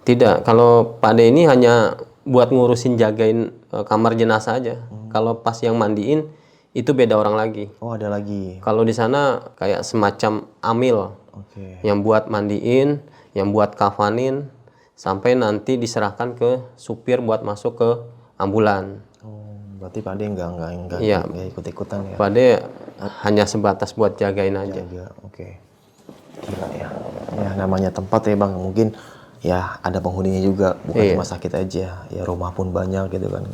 Tidak, kalau Pak D ini hanya buat ngurusin jagain kamar jenazah aja. Kalau pas yang mandiin itu beda orang lagi. Oh ada lagi? Kalau di sana kayak semacam amil Oke. yang buat mandiin, yang buat kafanin, sampai nanti diserahkan ke supir buat masuk ke ambulan. Oh, berarti Pak D nggak Iya. ikut-ikutan ya? Pak D hanya sebatas buat jagain aja. Jaga, oke. Gila ya. Ya namanya tempat ya bang, mungkin ya ada penghuninya juga, bukan Iya. cuma sakit aja. Ya rumah pun banyak gitu kan.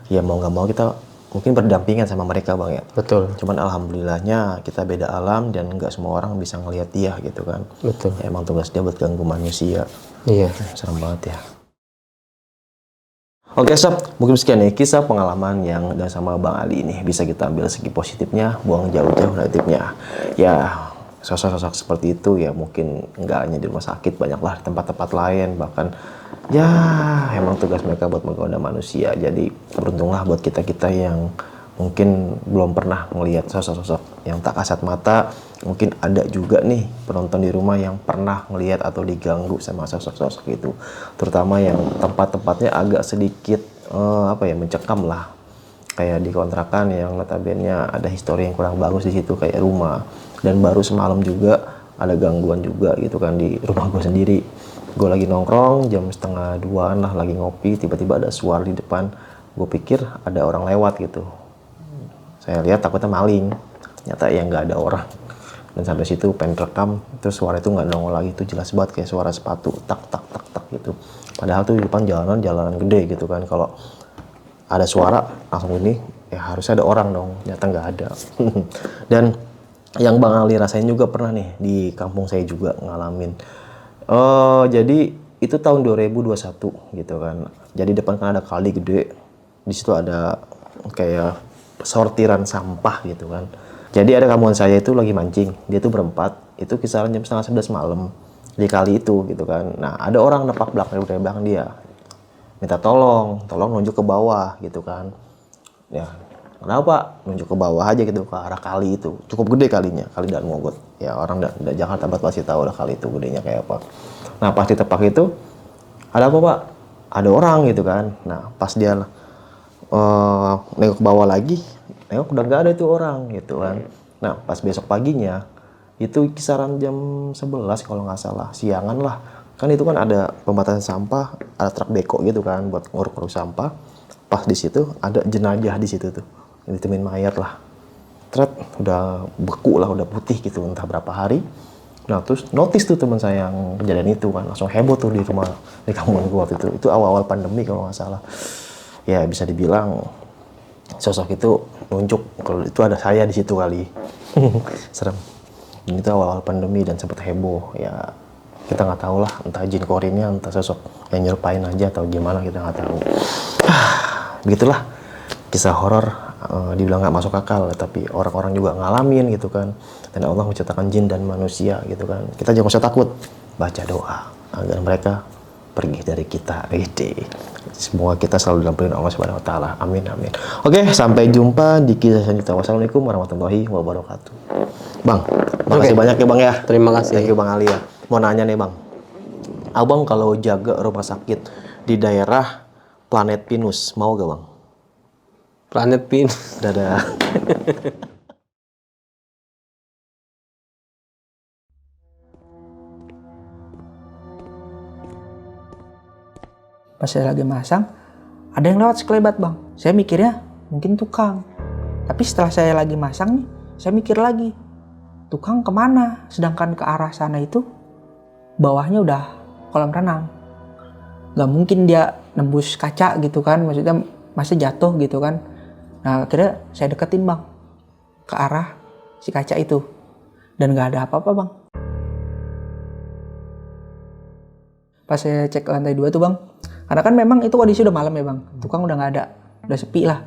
Ya mau nggak mau kita mungkin berdampingan sama mereka bang ya. Betul, Cuman alhamdulillahnya kita beda alam dan nggak semua orang bisa ngelihat dia gitu kan. betul. Ya, emang tugas dia buat ganggu manusia. Iya. Serem banget ya. Oke sob, mungkin sekian nih kisah pengalaman yang udah sama Bang Ali ini. Bisa kita ambil segi positifnya, buang jauh-jauh negatifnya. Ya sosok-sosok seperti itu ya mungkin nggak hanya di rumah sakit, banyaklah di tempat-tempat lain. Bahkan ya emang tugas mereka buat menggoda manusia. Jadi beruntunglah buat kita-kita yang mungkin belum pernah melihat sosok-sosok yang tak kasat mata. Mungkin ada juga nih penonton di rumah yang pernah melihat atau diganggu sama sosok-sosok itu. Terutama yang tempat-tempatnya agak sedikit mencekam lah. Kayak di kontrakan yang notabene ada histori yang kurang bagus di situ kayak rumah. Dan baru semalam juga ada gangguan juga gitu kan di rumah gue sendiri. Gue lagi nongkrong jam 1:30 lah lagi ngopi, tiba-tiba ada suara di depan. Gue pikir ada orang lewat gitu. Saya lihat takutnya maling, ternyata ya nggak ada orang. Dan sampai situ pengen rekam, terus suara itu nggak nongol lagi, itu jelas banget kayak suara sepatu tak tak tak tak gitu. Padahal tuh di depan jalanan gede gitu kan, kalau ada suara langsung ini ya harusnya ada orang dong, ternyata nggak ada. Dan yang Bang Ali rasain juga pernah nih di kampung saya juga ngalamin. Jadi itu tahun 2021 gitu kan. Jadi depan kan ada kali gede, di situ ada kayak sortiran sampah gitu kan. Jadi ada kawan saya itu lagi mancing, dia tuh berempat, itu kisaran jam setengah 11 malam di kali itu gitu kan. Nah ada orang nepak belakang dari belakang dia, minta tolong nunjuk ke bawah gitu kan. Ya kenapa nunjuk ke bawah aja gitu, ke arah kali itu, cukup gede kalinya, kali Dan Mogot. Ya orang dari Jakarta pasti tahu lah kali itu gedenya kayak apa. Nah pas ditepak itu, ada apa Pak? Ada orang gitu kan. Nah pas dia nengok ke bawah lagi, nengok udah nggak ada itu orang gitu kan. Nah pas besok paginya, itu kisaran jam 11 kalau nggak salah, siangan lah. Kan itu kan ada pembatasan sampah, ada truk beko gitu kan buat nguruk-nguruk sampah. Pas di situ ada jenazah di situ tuh, ditemuin mayat lah. Udah beku lah, udah putih gitu entah berapa hari. Nah terus notice tuh teman saya yang kejadian itu kan, langsung heboh tuh di rumah, di kampung gua waktu itu. Itu awal-awal pandemi kalau nggak salah. Ya bisa dibilang sosok itu nunjuk kalau itu ada saya di situ kali. Serem. Ini tuh awal-awal pandemi dan sempat heboh. Ya kita nggak tahu lah, entah jin korinnya, entah sosok yang nyerupain aja atau gimana, kita nggak tahu. Begitulah kisah horor, dibilang nggak masuk akal, tapi orang-orang juga ngalamin gitu kan. Dan Allah menciptakan jin dan manusia gitu kan. Kita jangan usah takut, baca doa agar mereka pergi dari kita. Semoga kita selalu dalam perlindungan Allah Subhanahu wa taala. Amin amin. Oke, sampai jumpa di kisah selanjutnya. Wassalamualaikum warahmatullahi wabarakatuh. Bang, makasih banyak ya Bang ya. Terima kasih. Thank you Bang Ali ya. Mau nanya nih Bang. Abang kalau jaga rumah sakit di daerah Planet Pinus, mau gak Bang? Planet Pin. Dadah. Pas saya lagi masang, ada yang lewat sekelebat Bang. Saya mikirnya mungkin tukang. Tapi setelah saya lagi masang nih, saya mikir lagi, tukang kemana? Sedangkan ke arah sana itu, bawahnya udah kolam renang. Gak mungkin dia nembus kaca gitu kan, maksudnya masa jatuh gitu kan. Nah akhirnya saya deketin Bang, ke arah si kaca itu. Dan gak ada apa-apa Bang. Pas saya cek lantai 2 tuh Bang, karena kan memang itu kondisi udah malam ya Bang, tukang udah nggak ada, udah sepi lah.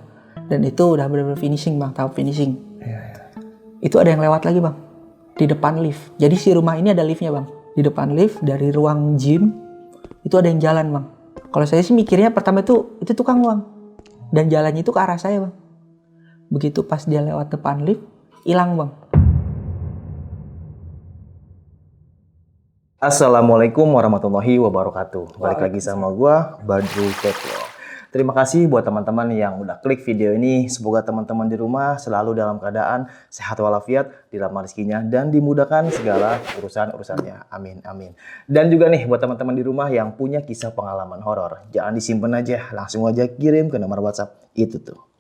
Dan itu udah bener-bener finishing Bang, tahap finishing. Itu ada yang lewat lagi Bang, di depan lift. Jadi si rumah ini ada liftnya Bang. Di depan lift dari ruang gym, itu ada yang jalan Bang. Kalau saya sih mikirnya pertama itu tukang Bang. Dan jalannya itu ke arah saya Bang. Begitu pas dia lewat depan lift, hilang Bang. Assalamualaikum warahmatullahi wabarakatuh. Balik lagi sama gua, Badru Ketlo. Terima kasih buat teman-teman yang udah klik video ini. Semoga teman-teman di rumah selalu dalam keadaan sehat walafiat, dilapangkan rezekinya, dan dimudahkan segala urusan-urusannya. Amin, amin. Dan juga nih buat teman-teman di rumah yang punya kisah pengalaman horor, jangan disimpan aja, langsung aja kirim ke nomor WhatsApp itu tuh.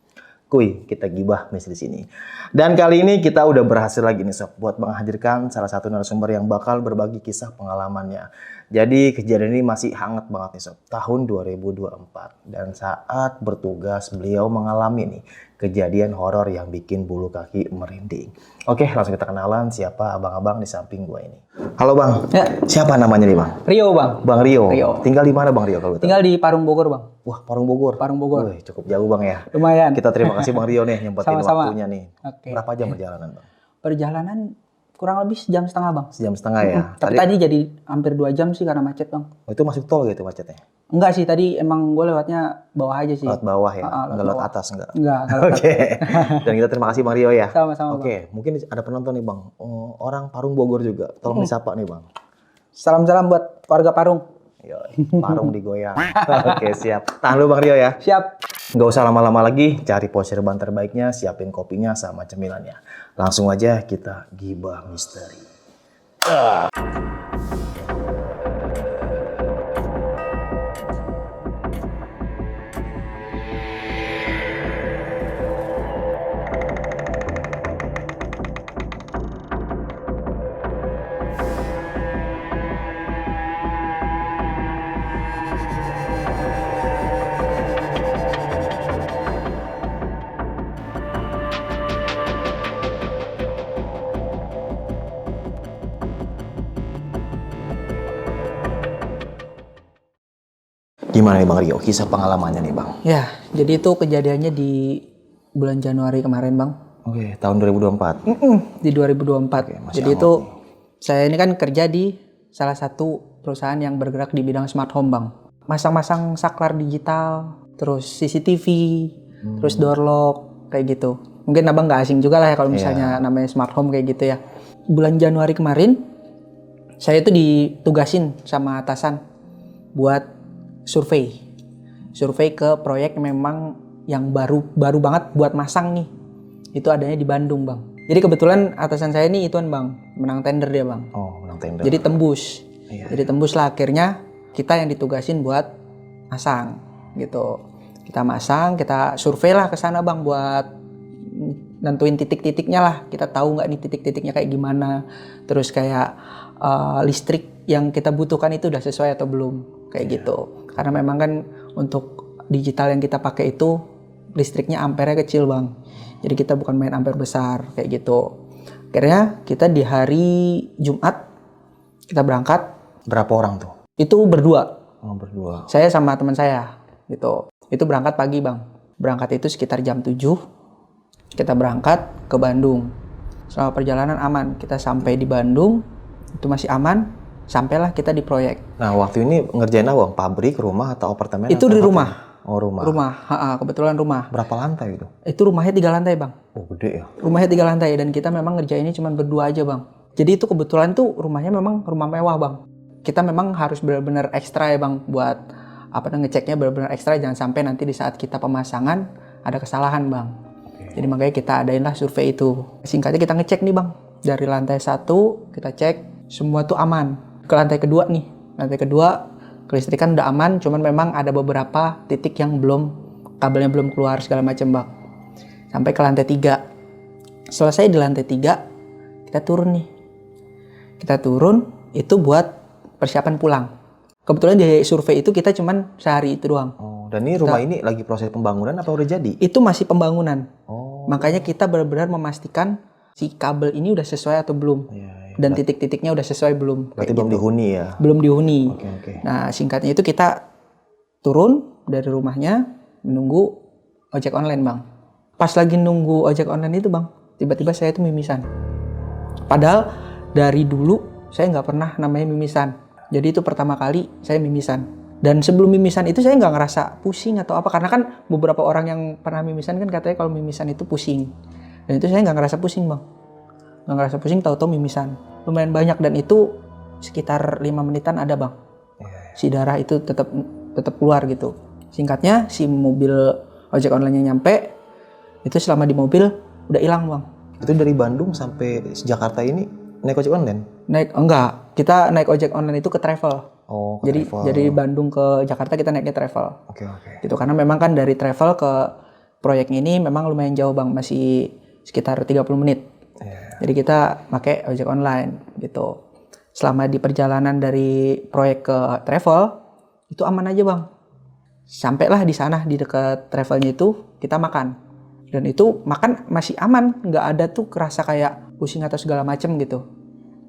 Kuy, kita gibah di sini. Dan kali ini kita udah berhasil lagi nih Sob, buat menghadirkan salah satu narasumber yang bakal berbagi kisah pengalamannya. Jadi kejadian ini masih hangat banget nih Sob, tahun 2024. Dan saat bertugas beliau mengalami nih kejadian horor yang bikin bulu kaki merinding. Oke, langsung kita kenalan siapa abang-abang di samping gua ini. Halo Bang, Ya. Siapa namanya nih Bang? Rio Bang. Bang Rio. Rio. Tinggal di mana Bang Rio kalau betul? Tinggal di Parung Bogor Bang. Wah, Parung Bogor. Parung Bogor. Wih, cukup jauh Bang ya. Lumayan. Kita terima kasih Bang Rio nih nyempetin Sama-sama. waktunya nih. Oke. Berapa jam perjalanan Bang? Perjalanan kurang lebih sejam setengah Bang. Sejam setengah ya. Tapi tadi jadi hampir 2 jam sih karena macet Bang. Oh, itu masuk tol gitu macetnya? Enggak sih, tadi emang gue lewatnya bawah aja sih. Lewat bawah ya? Lewat Enggak lewat bawah. atas enggak? Enggak. Oke. Dan kita terima kasih Bang Rio ya. Sama-sama Bang. Oke, mungkin ada penonton nih Bang. Oh, orang Parung Bogor juga. Tolong disapa nih Bang. Salam-salam buat warga Parung. Yoi, Parung digoyang. Oke, siap. Tahan dulu Bang Rio ya. Siap. Nggak usah lama-lama lagi, cari posir ban terbaiknya, siapin kopinya sama cemilannya. Langsung aja kita gibah misteri. Gimana nih Bang Rio, kisah pengalamannya nih Bang? Ya, jadi itu kejadiannya di bulan Januari kemarin Bang. Oke, tahun 2024. Di 2024. Oke, masih Jadi amat itu nih. saya ini kan kerja di salah satu perusahaan yang bergerak di bidang smart home Bang. Masang-masang saklar digital, terus CCTV, terus door lock, kayak gitu. Mungkin abang nggak asing juga lah ya kalau misalnya namanya smart home kayak gitu ya. Bulan Januari kemarin, saya itu ditugasin sama atasan buat survei ke proyek memang yang baru banget buat masang nih. Itu adanya di Bandung Bang. Jadi kebetulan atasan saya ini ituan Bang, menang tender dia Bang. Oh, menang tender. Jadi tembus. Iya. Jadi tembus lah akhirnya kita yang ditugasin buat masang gitu. Kita masang, kita survei lah ke sana Bang buat nentuin titik-titiknya lah. Kita tahu nggak nih titik-titiknya kayak gimana. Terus kayak listrik yang kita butuhkan itu udah sesuai atau belum kayak gitu. Karena memang kan untuk digital yang kita pakai itu listriknya ampere kecil Bang. Jadi kita bukan main ampere besar kayak gitu. Akhirnya kita di hari Jumat kita berangkat. Berapa orang tuh? Itu berdua. Oh, berdua. Saya sama teman saya gitu. Itu berangkat pagi Bang. Berangkat itu sekitar jam 7. Kita berangkat ke Bandung. Selama perjalanan aman. Kita sampai di Bandung itu masih aman. Sampailah kita di proyek. Nah, waktu ini ngerjain apa Bang? Pabrik, rumah atau apartemen? Itu atau di apa? rumah. Oh, rumah. Rumah, kebetulan rumah. Berapa lantai itu? Itu rumahnya 3 lantai Bang. Oh, gede ya. Rumahnya 3 lantai dan kita memang ngerjainnya cuma berdua aja Bang. Jadi itu kebetulan tuh rumahnya memang rumah mewah Bang. Kita memang harus benar-benar ekstra ya Bang buat ngeceknya benar-benar ekstra, jangan sampai nanti di saat kita pemasangan ada kesalahan Bang. Jadi makanya kita adain lah survei itu. Singkatnya kita ngecek nih Bang. Dari lantai 1 kita cek semua tuh aman. Ke lantai kedua nih. Lantai kedua kelistrikan udah aman, cuman memang ada beberapa titik yang kabelnya belum keluar segala macam Bang. Sampai ke lantai 3. Selesai di lantai 3 kita turun nih. Kita turun itu buat persiapan pulang. Kebetulan di survei itu kita cuman sehari itu doang. Oh, dan ini rumah ini lagi proses pembangunan apa udah jadi? Itu masih pembangunan. Oh. Makanya kita benar-benar memastikan si kabel ini udah sesuai atau belum. Iya. Dan titik-titiknya udah sesuai belum. Berarti kayak belum gitu. dihuni ya? Belum dihuni. Oke. Nah, singkatnya itu kita turun dari rumahnya menunggu ojek online Bang. Pas lagi nunggu ojek online itu Bang, tiba-tiba saya itu mimisan. Padahal dari dulu saya nggak pernah namanya mimisan. Jadi itu pertama kali saya mimisan. Dan sebelum mimisan itu saya nggak ngerasa pusing atau apa. Karena kan beberapa orang yang pernah mimisan kan katanya kalau mimisan itu pusing. Dan itu saya nggak ngerasa pusing Bang. Nggak ngerasa pusing, tahu-tahu mimisan. Lumayan banyak dan itu sekitar 5 menitan ada Bang. Si darah itu tetap keluar gitu. Singkatnya si mobil ojek online-nya nyampe, itu selama di mobil udah hilang Bang. Itu dari Bandung sampai Jakarta ini naik ojek online? Enggak, kita naik ojek online itu ke travel. Oh, ke travel. Jadi Bandung ke Jakarta kita naiknya travel. Oke. Gitu, karena memang kan dari travel ke proyek ini memang lumayan jauh Bang, masih sekitar 30 menit. Jadi kita pakai ojek online gitu. Selama di perjalanan dari proyek ke travel itu aman aja Bang. Sampailah di sana di dekat travelnya itu kita makan. Dan itu makan masih aman, nggak ada tuh kerasa kayak pusing atau segala macem gitu.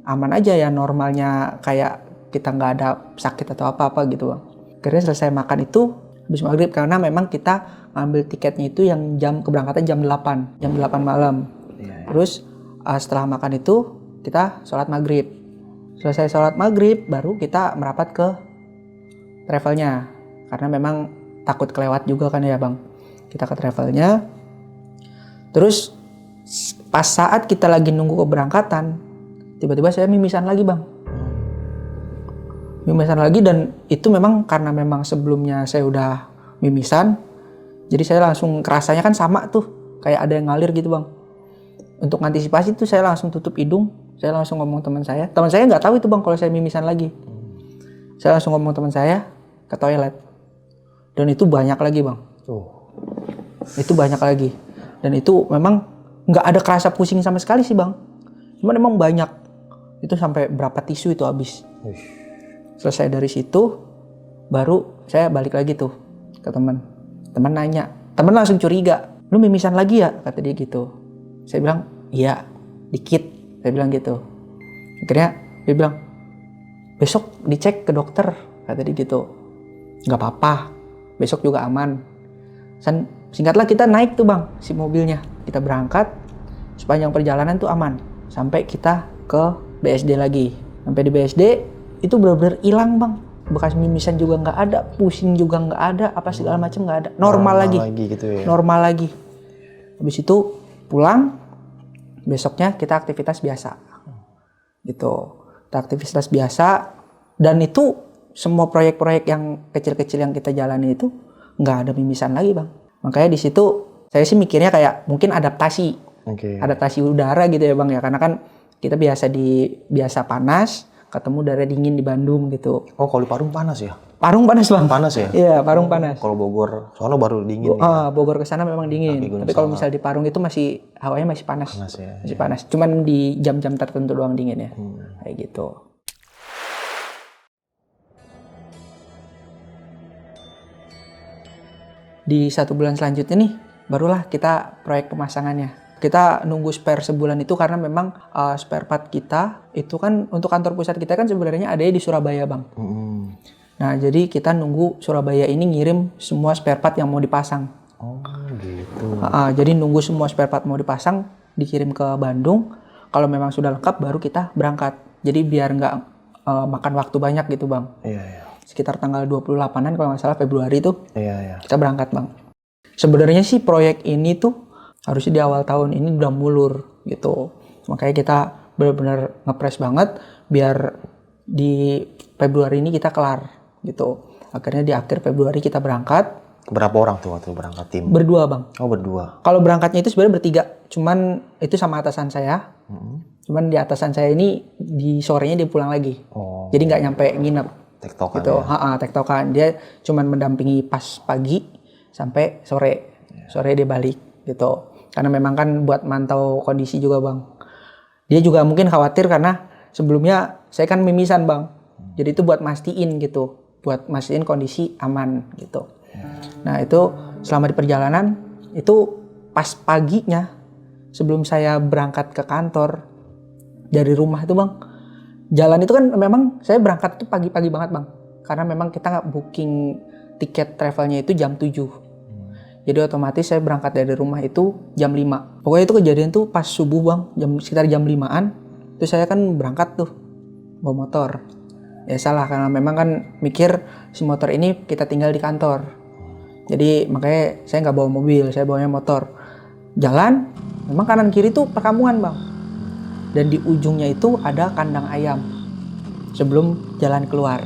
Aman aja ya, normalnya kayak kita nggak ada sakit atau apa-apa gitu Bang. Akhirnya selesai makan itu habis maghrib, karena memang kita ngambil tiketnya itu yang keberangkatan jam 8 malam. Terus setelah makan itu kita sholat maghrib. Selesai sholat maghrib baru kita merapat ke travelnya, karena memang takut kelewat juga kan ya Bang. Kita ke travelnya. Terus pas saat kita lagi nunggu keberangkatan, tiba-tiba saya mimisan lagi Bang. Mimisan lagi, dan itu memang karena memang sebelumnya saya udah mimisan, jadi saya langsung kerasanya kan sama tuh, kayak ada yang ngalir gitu Bang. Untuk antisipasi tuh saya langsung tutup hidung, saya langsung ngomong teman saya nggak tahu itu Bang kalau saya mimisan lagi. Saya langsung ngomong teman saya ke toilet, dan itu banyak lagi Bang. Itu banyak lagi. Dan itu memang nggak ada kerasa pusing sama sekali sih Bang. Cuman memang banyak. Itu sampai berapa tisu itu habis. Selesai dari situ, baru saya balik lagi tuh ke teman. Teman nanya. Teman langsung curiga. Lu mimisan lagi ya? Kata dia gitu. Saya bilang, iya, dikit. Saya bilang gitu. Akhirnya dia bilang, besok dicek ke dokter. Kata dia gitu. nggak apa-apa, besok juga aman. Singkatlah kita naik tuh bang si mobilnya, kita berangkat sepanjang perjalanan tuh aman sampai kita ke BSD lagi. Sampai di BSD itu benar-benar hilang bang, bekas mimisan juga nggak ada, pusing juga nggak ada, apa segala macam nggak ada, normal lagi gitu ya. normal lagi. Habis itu pulang, besoknya kita aktivitas biasa gitu, kita aktivitas biasa. Dan itu semua proyek-proyek yang kecil-kecil yang kita jalani itu nggak ada mimisan lagi bang. Makanya di situ saya sih mikirnya kayak mungkin adaptasi udara gitu ya bang ya, karena kan kita biasa panas, ketemu udara dingin di Bandung gitu. Oh, kalau di Parung panas ya? Parung panas bang. Panas ya? Iya, Parung panas. Kalau Bogor, soalnya baru dingin ya. Bogor ke sana memang dingin. Tapi kalau misal di Parung itu masih hawanya masih panas. Masih panas. Cuman di jam-jam tertentu doang dingin ya. Kayak gitu. Di 1 bulan selanjutnya nih, barulah kita proyek pemasangannya. Kita nunggu spare sebulan itu karena memang spare part kita itu kan untuk kantor pusat kita kan sebenarnya adanya di Surabaya bang. Nah jadi kita nunggu Surabaya ini ngirim semua spare part yang mau dipasang. Oh gitu. Jadi nunggu semua spare part mau dipasang dikirim ke Bandung. Kalau memang sudah lengkap baru kita berangkat. Jadi biar nggak makan waktu banyak gitu bang. Iya. Sekitar tanggal 28-an kalau nggak salah Februari itu Iya. kita berangkat bang. Sebenarnya sih proyek ini tuh harusnya di awal tahun ini udah mulur gitu. Makanya kita benar-benar ngepres banget biar di Februari ini kita kelar gitu. Akhirnya di akhir Februari kita berangkat. Berapa orang tuh waktu berangkat tim? Berdua bang. Oh berdua. Kalau berangkatnya itu sebenarnya bertiga. Cuman itu sama atasan saya. Cuman di atasan saya ini di sorenya dia pulang lagi. Oh. Jadi nggak nyampe nginep. Tektokan Gitu. ya? Tektokan. Dia cuman mendampingi pas pagi sampai sore. Sore dia balik gitu. Karena memang kan buat mantau kondisi juga bang. Dia juga mungkin khawatir karena sebelumnya saya kan mimisan bang. Jadi itu buat mastiin gitu. Buat mastiin kondisi aman gitu. Nah itu selama di perjalanan itu pas paginya sebelum saya berangkat ke kantor dari rumah itu bang. Jalan itu kan memang saya berangkat itu pagi-pagi banget bang. Karena memang kita nggak booking tiket travelnya itu jam 7. Jadi otomatis saya berangkat dari rumah itu jam 5. Pokoknya itu kejadian tuh pas subuh bang, sekitar jam 5-an. Itu saya kan berangkat tuh, bawa motor. Ya salah, karena memang kan mikir si motor ini kita tinggal di kantor. Jadi makanya saya nggak bawa mobil, saya bawanya motor. Jalan, memang kanan kiri tuh perkampungan bang. Dan di ujungnya itu ada kandang ayam. Sebelum jalan keluar,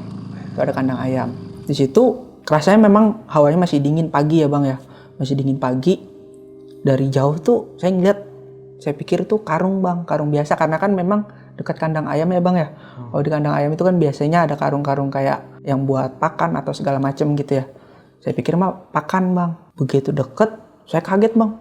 itu ada kandang ayam. Di situ rasanya memang hawanya masih dingin pagi ya bang ya. Masih dingin pagi. Dari jauh tuh saya ngeliat, saya pikir tuh karung bang, karung biasa karena kan memang dekat kandang ayam ya bang ya. Kalau di kandang ayam itu kan biasanya ada karung-karung kayak yang buat pakan atau segala macem gitu ya. Saya pikir mah pakan bang. Begitu deket, saya kaget bang.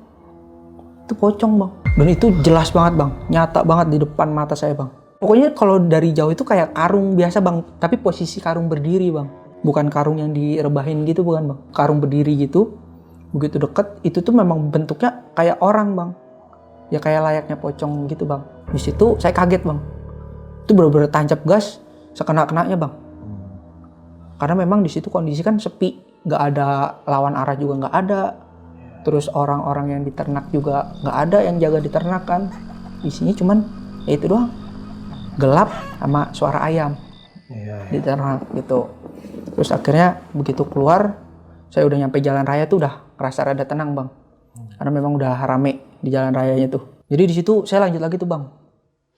Itu pocong bang. Dan itu jelas banget bang, nyata banget di depan mata saya bang. Pokoknya kalau dari jauh itu kayak karung biasa bang, tapi posisi karung berdiri bang. Bukan karung yang direbahin gitu bukan bang. Karung berdiri gitu. Begitu deket, itu tuh memang bentuknya kayak orang bang. Ya kayak layaknya pocong gitu bang. Di situ saya kaget bang. Itu benar-benar tancap gas sekena-kenanya bang. Karena memang di situ kondisi kan sepi, nggak ada lawan arah juga nggak ada. Terus orang-orang yang di ternak juga nggak ada yang jaga di ternak kan. Isinya cuman ya itu doang. Gelap sama suara ayam di ternak gitu. Terus akhirnya begitu keluar, saya udah nyampe jalan raya tuh udah kerasa rada tenang bang. Karena memang udah rame di jalan rayanya tuh. Jadi di situ saya lanjut lagi tuh bang.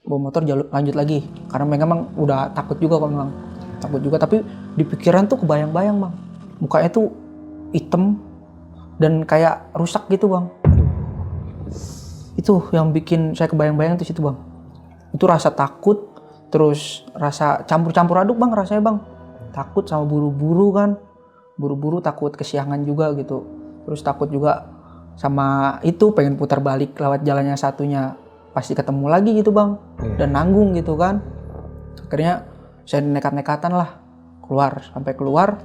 Bawa motor lanjut lagi. Karena memang udah takut juga bang. Takut juga, tapi di pikiran tuh kebayang-bayang bang. Mukanya tuh hitam dan kayak rusak gitu bang. Itu yang bikin saya kebayang-bayang tuh situ bang. Itu rasa takut, terus rasa campur-campur aduk bang rasanya bang. Takut sama buru-buru kan. Buru-buru takut kesiangan juga gitu. Terus takut juga sama itu pengen putar balik lewat jalannya satunya. Pasti ketemu lagi gitu bang. Dan nanggung gitu kan. Akhirnya saya nekat-nekatan lah. Keluar. Sampai keluar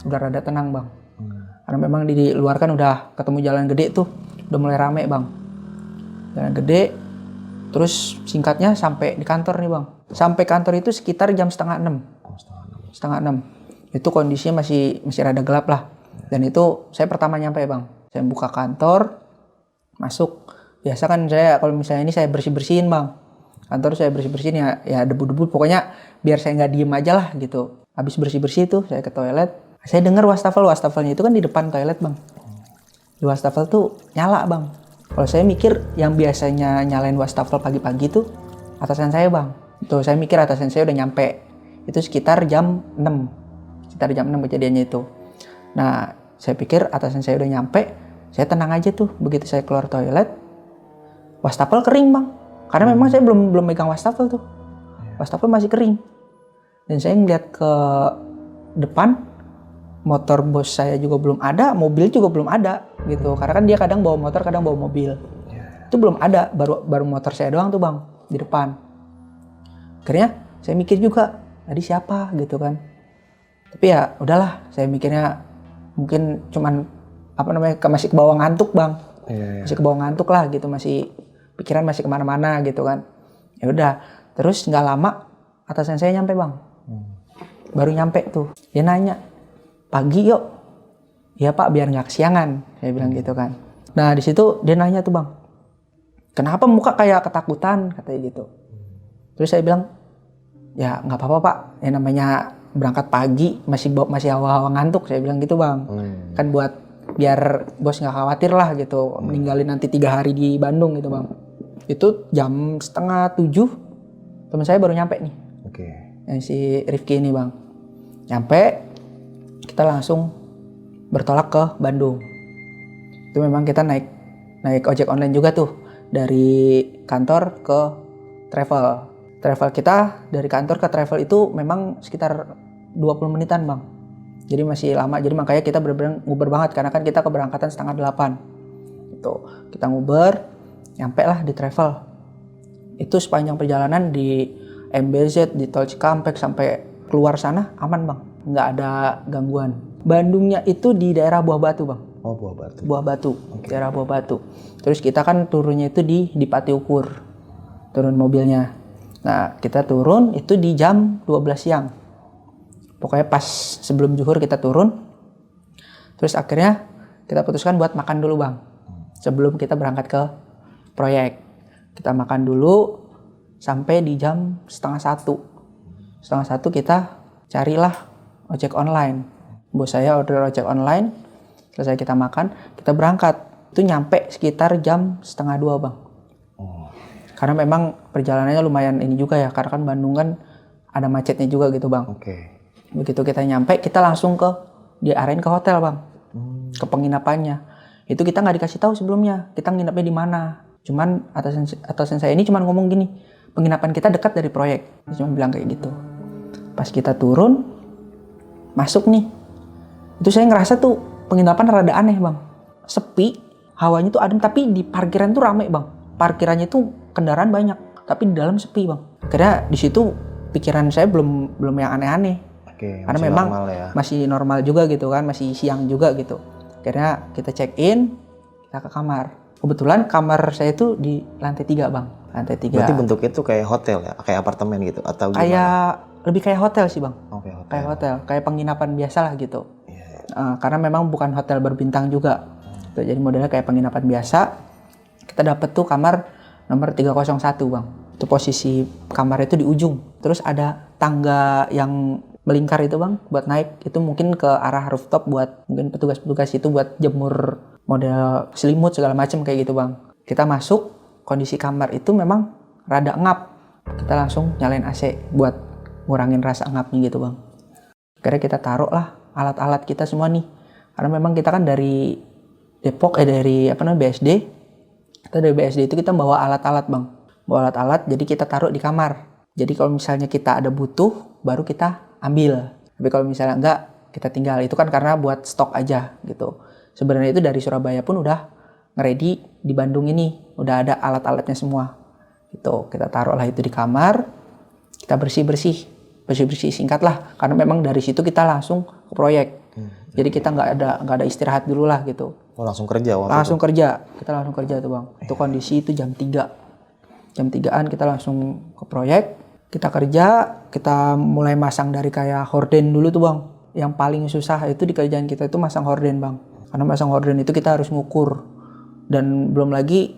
udah rada tenang bang. Karena memang di luar kan udah ketemu jalan gede tuh. Udah mulai rame bang. Jalan gede. Terus singkatnya sampai di kantor nih bang. Sampai kantor itu sekitar jam 5:30. 5:30. Itu kondisinya masih rada gelap lah. Dan itu saya pertama nyampe bang. Saya buka kantor, masuk. Biasa kan saya kalau misalnya ini saya bersih-bersihin bang. Kantor saya bersih-bersihin ya debu-debu. Pokoknya biar saya nggak diem aja lah gitu. Habis bersih-bersih tuh saya ke toilet. Saya dengar wastafelnya itu kan di depan toilet bang. Di wastafel tuh nyala bang. Kalau saya mikir yang biasanya nyalain wastafel pagi-pagi tuh atasan saya bang. Tuh saya mikir atasan saya udah nyampe. Itu sekitar jam 6. Sekitar jam 6 kejadiannya itu. Nah saya pikir atasan saya udah nyampe. Saya tenang aja tuh. Begitu saya keluar toilet. Wastafel kering bang. Karena memang saya belum megang wastafel tuh. Wastafel masih kering. Dan saya ngeliat ke depan. Motor bos saya juga belum ada, mobil juga belum ada gitu. Karena kan dia kadang bawa motor, kadang bawa mobil. Itu belum ada, baru motor saya doang tuh bang di depan. Akhirnya saya mikir juga tadi siapa gitu kan. Tapi ya udahlah, saya mikirnya mungkin cuman masih ke bawah ngantuk bang. Masih ke bawah ngantuk lah gitu, masih pikiran masih kemana-mana gitu kan. Ya udah, terus nggak lama atasan saya nyampe bang. Baru nyampe tuh, dia nanya. Pagi yuk. Iya pak, biar nggak kesiangan. Saya bilang gitu kan. Nah di situ dia nanya tuh bang. Kenapa muka kayak ketakutan? Katanya gitu. Terus saya bilang, ya nggak apa-apa pak. Ya namanya berangkat pagi masih hawa-hawa ngantuk. Saya bilang gitu bang. Kan buat biar bos nggak khawatir lah gitu. Meninggalin nanti 3 hari di Bandung gitu bang. Itu jam 6:30. Teman saya baru nyampe nih. Yang si Rifki ini bang. Nyampe. Kita langsung bertolak ke Bandung. Itu memang kita naik ojek online juga tuh dari kantor ke travel. Travel kita dari kantor ke travel itu memang sekitar 20 menitan bang. Jadi masih lama. Jadi makanya kita bener-bener nguber banget karena kan kita keberangkatan 7:30. Itu kita nguber, nyampe lah di travel. Itu sepanjang perjalanan di MBZ, di Tol Cikampek sampai keluar sana aman bang. Nggak ada gangguan. Bandungnya itu di daerah Buah Batu bang. Oh Buah Batu. Buah Batu, daerah Buah Batu. Terus kita kan turunnya itu di Pati Ukur, turun mobilnya. Nah kita turun itu di jam 12 siang. Pokoknya pas sebelum zuhur kita turun. Terus akhirnya kita putuskan buat makan dulu bang. Sebelum kita berangkat ke proyek. Kita makan dulu sampai di jam 12:30. 12:30 kita carilah ojek online. Bos saya order ojek online. Selesai kita makan, kita berangkat. Itu nyampe sekitar jam 1:30 bang. Karena memang perjalanannya lumayan ini juga ya. Karena kan Bandung kan ada macetnya juga gitu bang. Begitu kita nyampe, kita langsung diarahin ke hotel bang. Ke penginapannya. Itu kita nggak dikasih tahu sebelumnya. Kita nginepnya di mana. Cuman atasan saya ini cuman ngomong gini. Penginapan kita dekat dari proyek. Dia cuma bilang kayak gitu. Pas kita turun, masuk nih. Itu saya ngerasa tuh penginapan rada aneh bang. Sepi, hawanya tuh adem tapi di parkiran tuh rame bang. Parkirannya tuh kendaraan banyak, tapi di dalam sepi bang. Akhirnya di situ pikiran saya belum yang aneh-aneh. Karena memang masih normal juga gitu kan, masih siang juga gitu. Akhirnya kita check in, kita ke kamar. Kebetulan kamar saya tuh di lantai 3 bang. Lantai 3. Berarti bentuknya tuh kayak hotel ya, kayak apartemen gitu atau gimana? Lebih kayak hotel sih bang. Hotel. Kayak hotel, kayak penginapan biasa lah gitu. Karena memang bukan hotel berbintang juga. Jadi modelnya kayak penginapan biasa. Kita dapet tuh kamar nomor 301 bang. Itu posisi kamar itu di ujung. Terus ada tangga yang melingkar itu bang, buat naik. Itu mungkin ke arah rooftop buat mungkin petugas-petugas itu buat jemur model selimut segala macam kayak gitu bang. Kita masuk, kondisi kamar itu memang rada ngap. Kita langsung nyalain AC buat ngurangin rasa ngapnya gitu bang. Akhirnya kita taruh lah alat-alat kita semua nih. Karena memang kita kan dari Depok, dari BSD. Kita dari BSD itu kita bawa alat-alat bang. Bawa alat-alat, jadi kita taruh di kamar. Jadi kalau misalnya kita ada butuh, baru kita ambil. Tapi kalau misalnya enggak, kita tinggal. Itu kan karena buat stok aja gitu. Sebenarnya itu dari Surabaya pun udah nge-ready di Bandung ini. Udah ada alat-alatnya semua. Gitu. Kita taruh lah itu di kamar. Kita bersih-bersih singkat lah. Karena memang dari situ kita langsung ke proyek. Jadi kita nggak ada istirahat dulu lah gitu. Oh langsung kerja waktu langsung itu? Kerja. Kita langsung kerja tuh bang. Itu kondisi itu jam 3. Jam 3-an kita langsung ke proyek. Kita kerja, kita mulai masang dari kayak horden dulu tuh bang. yang paling susah itu di kerjaan kita itu masang horden bang. Karena masang horden itu kita harus ngukur. Dan belum lagi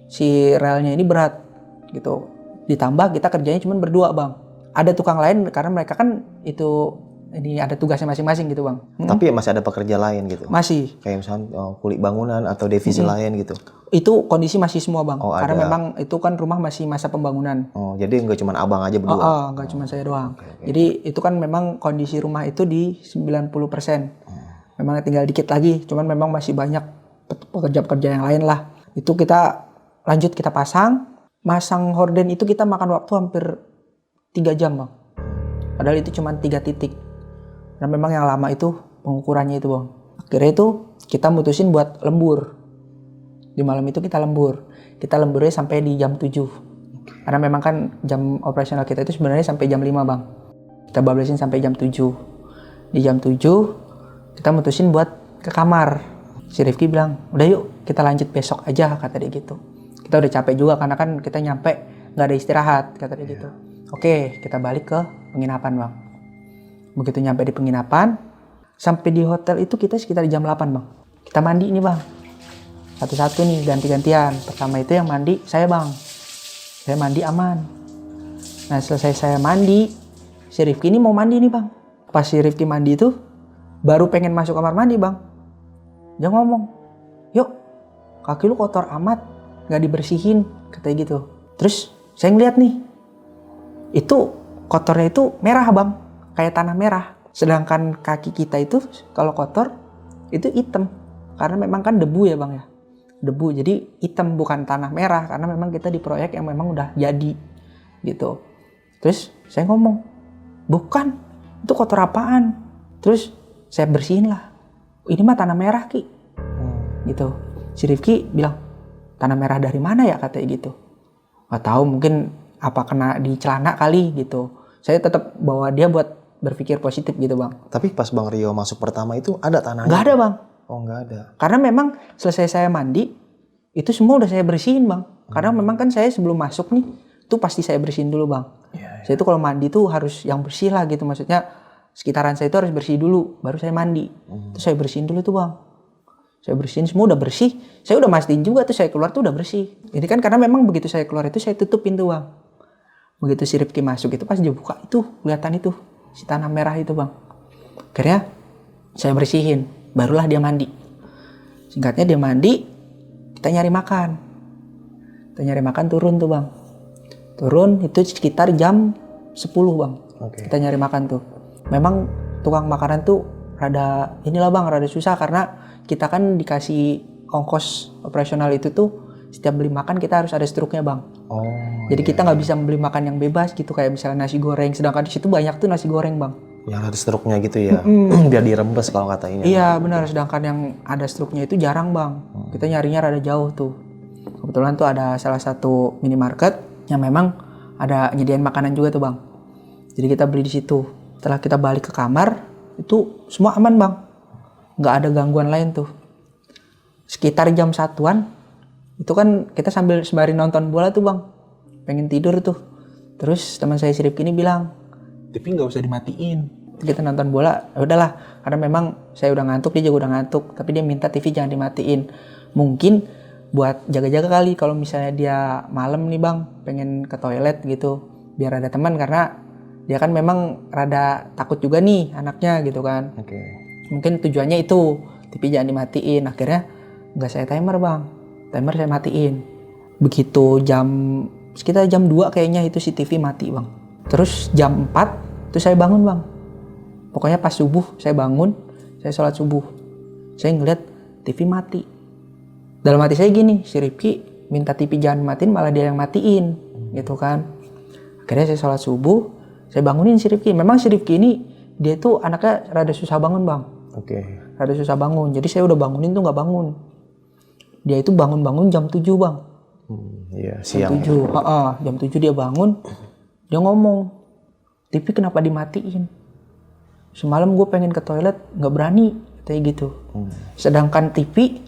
si relnya ini berat gitu. Ditambah kita kerjanya cuma berdua bang. Ada tukang lain karena mereka kan ini ada tugasnya masing-masing gitu bang. Tapi masih ada pekerja lain gitu? Masih. Kayak misalnya kulit bangunan atau divisi lain gitu? Itu kondisi masih semua bang. Oh, karena ada. memang itu kan rumah masih masa pembangunan. Oh, jadi nggak cuma abang aja berdua? Nggak cuma saya doang. Jadi itu kan memang kondisi rumah itu di 90%. Memang tinggal dikit lagi, cuman memang masih banyak pekerja-pekerja yang lain lah. Itu kita lanjut kita masang horden itu kita makan waktu hampir 3 jam bang. Padahal itu cuma 3 titik. Karena memang yang lama itu pengukurannya itu bang. Akhirnya itu kita mutusin buat lembur. Di malam itu kita lembur. Kita lemburnya sampai di jam 7. Karena memang kan jam operasional kita itu sebenarnya sampai jam 5 bang. Kita bablasin sampai jam 7. Di jam 7 kita mutusin buat ke kamar. Si Rifki bilang, udah yuk kita lanjut besok aja kata dia gitu. Kita udah capek juga karena kan kita nyampe gak ada istirahat kata dia gitu. Oke, kita balik ke penginapan bang. Begitu nyampe di penginapan, sampai di hotel itu kita sekitar jam 8 bang. Kita mandi nih bang. Satu-satu nih ganti-gantian. Pertama itu yang mandi saya bang. Saya mandi aman. Nah selesai saya mandi, si Rifki ini mau mandi nih bang. Pas si Rifki mandi itu, baru pengen masuk kamar mandi bang. Dia ngomong, yuk kaki lu kotor amat, gak dibersihin, katanya gitu. Terus saya ngeliat nih, itu kotornya itu merah bang, kayak tanah merah. Sedangkan kaki kita itu kalau kotor itu hitam, karena memang kan debu ya bang ya. Debu, jadi hitam bukan tanah merah, karena memang kita di proyek yang memang udah jadi gitu. Terus saya ngomong, bukan, itu kotor apaan? Terus saya bersihin lah, ini mah tanah merah ki gitu. Si Rifki bilang, tanah merah dari mana ya katanya gitu. Gak tahu, mungkin apa kena di celana kali gitu. Saya tetap bawa dia buat berpikir positif gitu bang. Tapi pas Bang Rio masuk pertama itu ada tanahnya? Gak ada bang. Oh nggak ada. Karena memang selesai saya mandi itu semua udah saya bersihin bang. Karena memang kan saya sebelum masuk nih tuh pasti saya bersihin dulu bang. Saya tuh kalau mandi tuh harus yang bersih lah gitu. Maksudnya sekitaran saya itu harus bersih dulu, baru saya mandi. Terus saya bersihin dulu tuh bang. Saya bersihin semua udah bersih. Saya udah mastiin juga tuh saya keluar tuh udah bersih. Ini kan karena memang begitu saya keluar itu saya tutup pintu bang. Begitu si Rifki masuk itu pas dia buka itu kelihatan itu si tanah merah itu bang. Akhirnya saya bersihin, barulah dia mandi. Singkatnya dia mandi, kita nyari makan. Kita nyari makan turun tuh bang. Turun itu sekitar jam 10 bang. Kita nyari makan tuh. Memang tukang makanan tuh rada susah karena kita kan dikasih ongkos operasional itu tuh setiap beli makan kita harus ada struknya bang. Jadi kita nggak bisa beli makan yang bebas gitu kayak misalnya nasi goreng. Sedangkan di situ banyak tuh nasi goreng bang. Yang ada struknya gitu ya, biar dirembes kalau kata ini. Iya benar. Sedangkan yang ada struknya itu jarang bang. Kita nyarinya rada jauh tuh. Kebetulan tuh ada salah satu minimarket yang memang ada nyediain makanan juga tuh bang. Jadi kita beli di situ. Setelah kita balik ke kamar itu semua aman bang. Nggak ada gangguan lain tuh. Sekitar jam 1-an itu kan kita sambil sembari nonton bola tuh bang, pengen tidur tuh. Terus teman saya si Rifki ini bilang, TV nggak usah dimatiin. Kita nonton bola, ya udahlah. Karena memang saya udah ngantuk, dia juga udah ngantuk. Tapi dia minta TV jangan dimatiin. Mungkin buat jaga-jaga kali kalau misalnya dia malam nih bang, pengen ke toilet gitu, biar ada teman karena dia kan memang rada takut juga nih anaknya gitu kan. Mungkin tujuannya itu, TV jangan dimatiin. Akhirnya nggak saya timer bang, timer saya matiin. Begitu sekitar jam 2 kayaknya itu si TV mati bang. Terus jam 4 itu saya bangun bang. Pokoknya pas subuh saya bangun, saya sholat subuh. Saya ngeliat TV mati. Dalam hati saya gini, si Rifki minta TV jangan matiin malah dia yang matiin gitu kan. Akhirnya saya sholat subuh, saya bangunin si Rifki. Memang si Rifki ini dia tuh anaknya rada susah bangun bang. Rada susah bangun. Jadi saya udah bangunin tuh nggak bangun. Dia itu bangun jam 7 bang. Iya siang. Jam 7. Jam 7 dia bangun. Dia ngomong, TV kenapa dimatiin? Semalam gue pengen ke toilet nggak berani kayak gitu. Sedangkan TV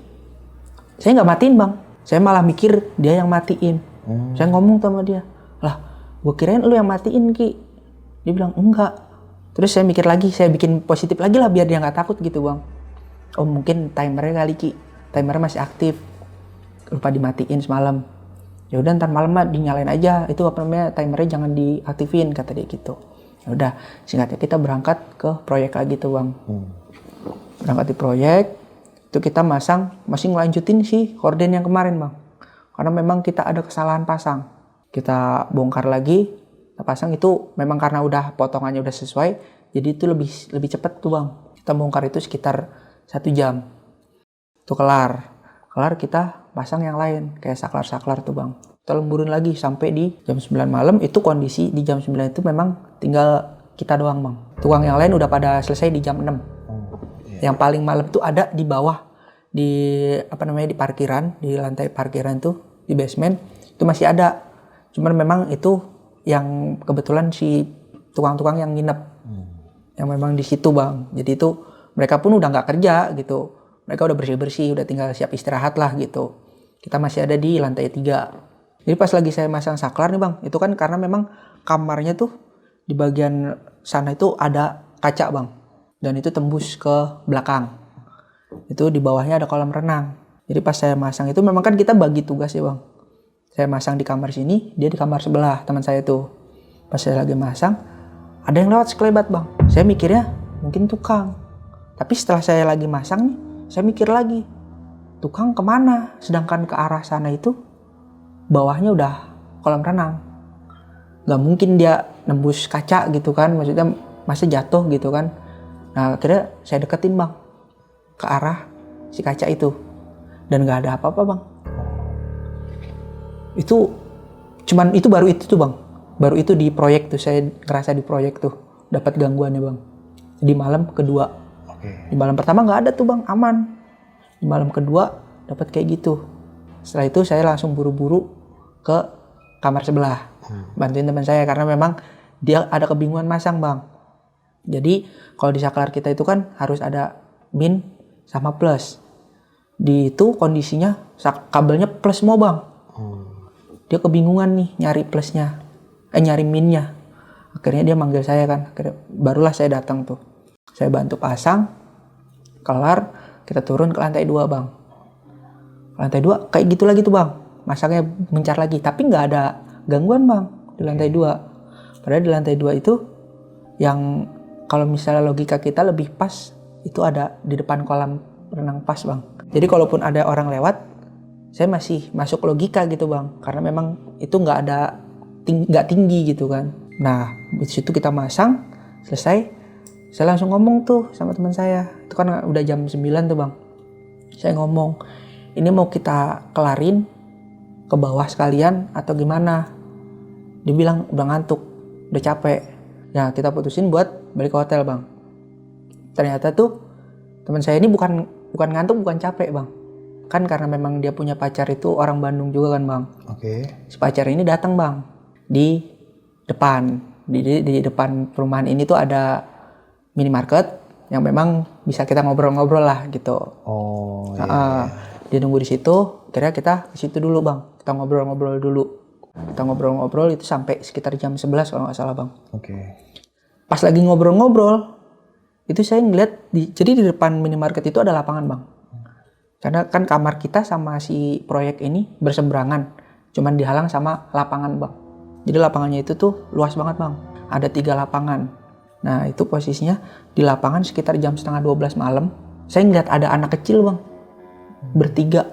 saya nggak matiin bang. Saya malah mikir dia yang matiin. Saya ngomong sama dia, lah gue kirain lu yang matiin ki. Dia bilang enggak, Terus saya mikir lagi, saya bikin positif lagi lah biar dia nggak takut gitu bang. Oh mungkin timernya kali Ki, timernya masih aktif, lupa dimatiin semalam. Ya udah ntar malam mah dinyalain aja, itu apa namanya timernya jangan diaktifin kata dia gitu. Ya udah, singkatnya kita berangkat ke proyek lagi tuh bang. Berangkat di proyek, itu kita masih ngelanjutin si horden yang kemarin bang. Karena memang kita ada kesalahan pasang. Kita bongkar lagi, kita pasang itu memang karena udah potongannya udah sesuai, jadi itu lebih cepet tuh bang. Kita bongkar itu sekitar 1 jam. Itu kelar kita pasang yang lain, kayak saklar tuh bang. Kita lemburin lagi sampai di jam 9 malam, itu kondisi di jam 9 itu memang tinggal kita doang bang. Tukang yang lain udah pada selesai di jam 6. Yang paling malam tuh ada di bawah, di parkiran, di lantai parkiran tuh, di basement, itu masih ada. Cuman memang itu yang kebetulan si tukang-tukang yang nginep, yang memang di situ bang. Jadi itu mereka pun udah nggak kerja gitu, mereka udah bersih-bersih, udah tinggal siap istirahat lah gitu. Kita masih ada di lantai 3. Jadi pas lagi saya masang saklar nih bang, itu kan karena memang kamarnya tuh di bagian sana itu ada kaca bang, dan itu tembus ke belakang. Itu di bawahnya ada kolam renang. Jadi pas saya masang itu memang kan kita bagi tugas ya bang. Saya masang di kamar sini, dia di kamar sebelah teman saya tuh. Pas saya lagi masang, ada yang lewat sekelebat bang. Saya mikirnya mungkin tukang. Tapi setelah saya lagi masang nih, saya mikir lagi, tukang kemana? Sedangkan ke arah sana itu bawahnya udah kolam renang. Gak mungkin dia nembus kaca gitu kan, maksudnya masa jatuh gitu kan. Nah akhirnya saya deketin bang ke arah si kaca itu, dan gak ada apa-apa bang. Itu baru itu tuh bang, baru itu di proyek tuh, saya ngerasa di proyek tuh dapat gangguannya bang. Di malam kedua, di malam pertama nggak ada tuh bang, aman. Di malam kedua dapat kayak gitu. Setelah itu saya langsung buru-buru ke kamar sebelah, bantuin teman saya karena memang dia ada kebingungan masang bang. Jadi kalau di saklar kita itu kan harus ada min sama plus. Di itu kondisinya kabelnya plus semua bang. Dia kebingungan nih nyari plusnya, nyari minnya. Akhirnya dia manggil saya kan. Akhirnya barulah saya datang tuh. Saya bantu pasang, kelar, kita turun ke lantai 2 bang. Lantai 2 kayak gitu lagi tuh bang. Masaknya mencar lagi, tapi nggak ada gangguan bang di lantai 2. Padahal di lantai 2 itu yang kalau misalnya logika kita lebih pas, itu ada di depan kolam renang pas bang. Jadi kalaupun ada orang lewat, saya masih masuk logika gitu bang, karena memang itu nggak tinggi gitu kan. Nah di situ kita masang selesai, saya langsung ngomong tuh sama teman saya, itu kan udah jam 9 tuh bang. Saya ngomong, ini mau kita kelarin ke bawah sekalian atau gimana? Dia bilang udah ngantuk, udah capek. Ya kita putusin buat balik ke hotel bang. Ternyata tuh teman saya ini bukan ngantuk, bukan capek bang. Kan karena memang dia punya pacar itu orang Bandung juga kan bang. Si pacar ini datang bang di depan, di depan perumahan ini tuh ada minimarket yang memang bisa kita ngobrol-ngobrol lah gitu. Dia nunggu di situ, kira kita ke situ dulu bang. Kita ngobrol-ngobrol dulu. Kita ngobrol-ngobrol itu sampai sekitar jam 11 kalau nggak salah bang. Pas lagi ngobrol-ngobrol, itu saya ngeliat jadi di depan minimarket itu ada lapangan bang. Karena kan kamar kita sama si proyek ini berseberangan, cuman dihalang sama lapangan bang. Jadi lapangannya itu tuh luas banget bang. Ada 3 lapangan. Nah itu posisinya di lapangan sekitar jam 11:30 malam. Saya ngeliat ada anak kecil bang, bertiga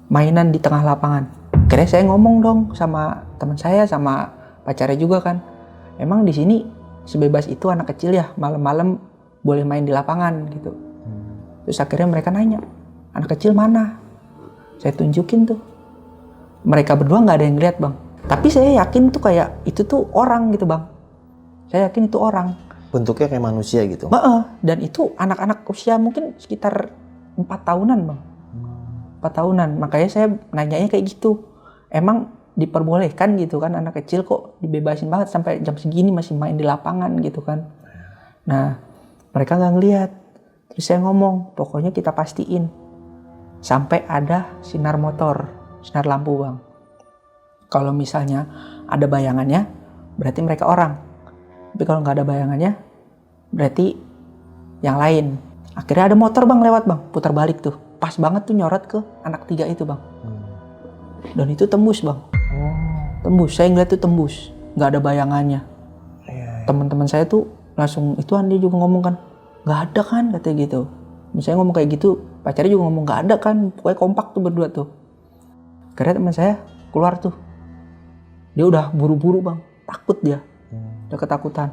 mainan di tengah lapangan. Akhirnya saya ngomong dong sama teman saya, sama pacarnya juga kan. Emang di sini sebebas itu anak kecil ya, malam-malam boleh main di lapangan gitu. Terus akhirnya mereka nanya, anak kecil mana? Saya tunjukin tuh. Mereka berdua nggak ada yang lihat bang. Tapi saya yakin tuh kayak itu tuh orang gitu bang. Saya yakin itu orang. Bentuknya kayak manusia gitu. Dan itu anak-anak usia mungkin sekitar 4 tahunan bang. 4 tahunan. Makanya saya nanyanya kayak gitu. Emang diperbolehkan gitu kan, anak kecil kok dibebasin banget sampai jam segini masih main di lapangan gitu kan. Nah mereka nggak ngeliat. Terus saya ngomong, pokoknya kita pastiin sampai ada sinar motor, sinar lampu bang. Kalau misalnya ada bayangannya berarti mereka orang, tapi kalau nggak ada bayangannya berarti yang lain. Akhirnya ada motor bang lewat bang, putar balik tuh. Pas banget tuh nyorot ke anak 3 itu bang. Dan itu tembus bang. Tembus, saya ngeliat tuh tembus. Nggak ada bayangannya. Teman-teman saya tuh langsung, itu Andi juga ngomong kan, nggak ada kan katanya gitu. Misalnya ngomong kayak gitu, pacarnya juga ngomong nggak ada kan. Pokoknya kompak tuh berdua tuh. Karena teman saya keluar tuh. Dia udah buru-buru bang, takut dia. Udah ketakutan.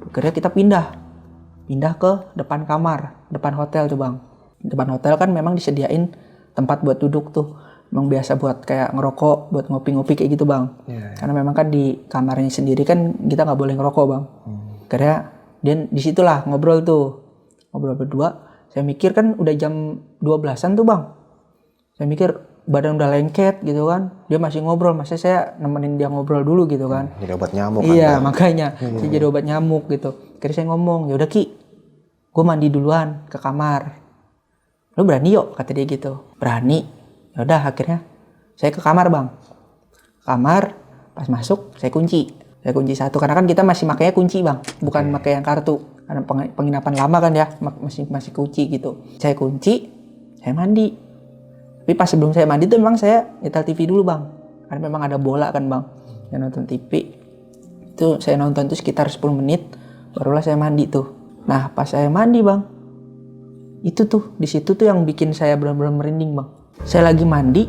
Akhirnya kita pindah ke depan kamar, depan hotel tuh bang. Depan hotel kan memang disediain tempat buat duduk tuh. Memang biasa buat kayak ngerokok, buat ngopi-ngopi kayak gitu bang. Karena memang kan di kamarnya sendiri kan kita nggak boleh ngerokok bang. Akhirnya dia disitulah ngobrol tuh. Ngobrol berdua. Saya mikir kan udah jam 12-an tuh bang. Saya mikir badan udah lengket gitu kan. Dia masih ngobrol, masa saya nemenin dia ngobrol dulu gitu kan. Jadi obat nyamuk Iya, kan, makanya saya jadi obat nyamuk gitu. Akhirnya saya ngomong, "Ya udah Ki, gue mandi duluan ke kamar. Lu berani yuk?" kata dia gitu. Berani. Ya udah akhirnya saya ke kamar, Bang. Kamar, pas masuk saya kunci. Saya kunci satu karena kan kita masih makanya kunci, Bang. Bukan pakai yang kartu. Karena penginapan lama kan ya, masih kunci gitu. Saya kunci, saya mandi. Tapi pas sebelum saya mandi tuh memang saya nyetel TV dulu bang. Karena memang ada bola kan bang. Saya nonton TV. Itu saya nonton tuh sekitar 10 menit. Barulah saya mandi tuh. Nah pas saya mandi bang. Itu tuh, di situ tuh yang bikin saya benar-benar merinding bang. Saya lagi mandi,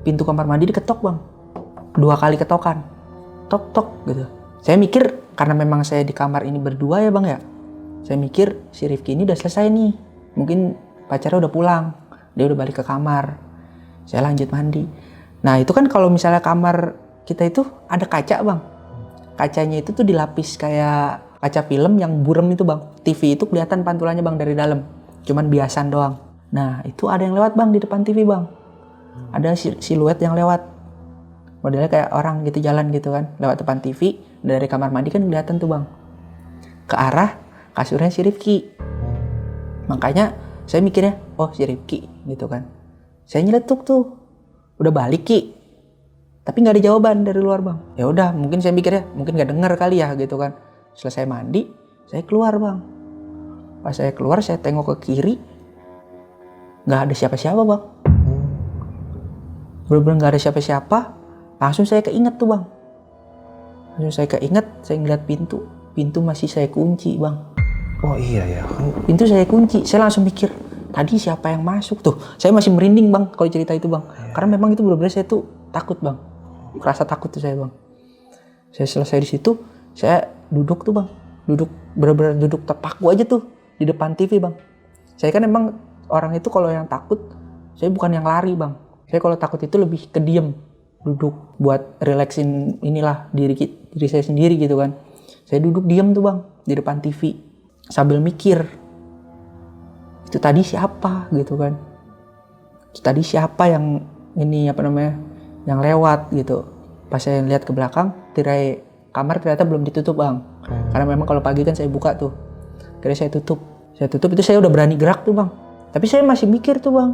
pintu kamar mandi diketok bang. 2 kali ketokan. Tok-tok gitu. Saya mikir karena memang saya di kamar ini berdua ya bang ya. Saya mikir si Rifki ini udah selesai nih. Mungkin pacarnya udah pulang. Dia udah balik ke kamar. Saya lanjut mandi. Nah itu kan kalau misalnya kamar kita itu ada kaca bang. Kacanya itu tuh dilapis kayak kaca film yang burem itu bang. TV itu kelihatan pantulannya bang dari dalam. Cuman biasan doang. Nah itu ada yang lewat bang di depan TV bang. Ada siluet yang lewat. Modelnya kayak orang gitu jalan gitu kan. Lewat depan TV. Dari kamar mandi kan kelihatan tuh bang. Ke arah kasurnya si Rifki. Makanya saya mikirnya, oh si Rifki gitu kan. Saya nyeletuk tuh, udah balik Ki. Tapi nggak ada jawaban dari luar bang. Ya udah, mungkin saya mikirnya, mungkin nggak dengar kali ya gitu kan. Selesai mandi, saya keluar bang. Pas saya keluar, saya tengok ke kiri, nggak ada siapa-siapa bang. Bener-bener nggak ada siapa-siapa. Langsung saya keinget tuh bang. Langsung saya keinget, saya ngeliat pintu. Pintu masih saya kunci bang. Oh iya ya. Pintu saya kunci. Saya langsung mikir, tadi siapa yang masuk tuh? Saya masih merinding bang kalau cerita itu bang. Karena memang itu benar-benar saya tuh takut bang. Kerasa takut tuh saya bang. Saya selesai di situ, saya duduk tuh bang. Duduk, benar-benar duduk terpaku aja tuh di depan TV bang. Saya kan emang orang itu kalau yang takut, saya bukan yang lari bang. Saya kalau takut itu lebih ke diem. Duduk buat relaksin inilah diri saya sendiri gitu kan. Saya duduk diem tuh bang di depan TV. Sambil mikir, itu tadi siapa gitu kan. Itu tadi siapa yang ini apa namanya, yang lewat gitu. Pas saya lihat ke belakang, tirai kamar ternyata belum ditutup bang. Karena memang kalau pagi kan saya buka tuh. Akhirnya saya tutup itu saya udah berani gerak tuh bang. Tapi saya masih mikir tuh bang.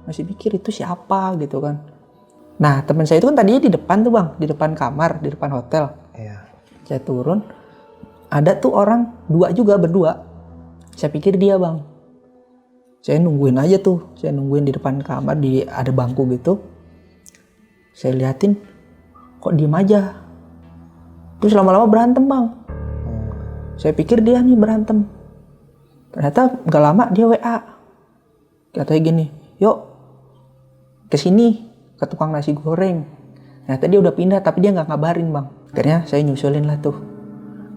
Masih mikir itu siapa gitu kan. Nah teman saya itu kan tadinya di depan tuh bang. Di depan kamar, di depan hotel. Iya. Saya turun. Ada tuh orang berdua. Saya pikir dia bang. Saya nungguin aja tuh. Saya nungguin di depan kamar, ada bangku gitu. Saya liatin, kok diem aja. Terus lama-lama berantem bang. Saya pikir dia nih berantem. Ternyata gak lama dia WA. Katanya gini, yuk kesini ke tukang nasi goreng. Ternyata dia udah pindah tapi dia gak ngabarin bang. Akhirnya saya nyusulin lah tuh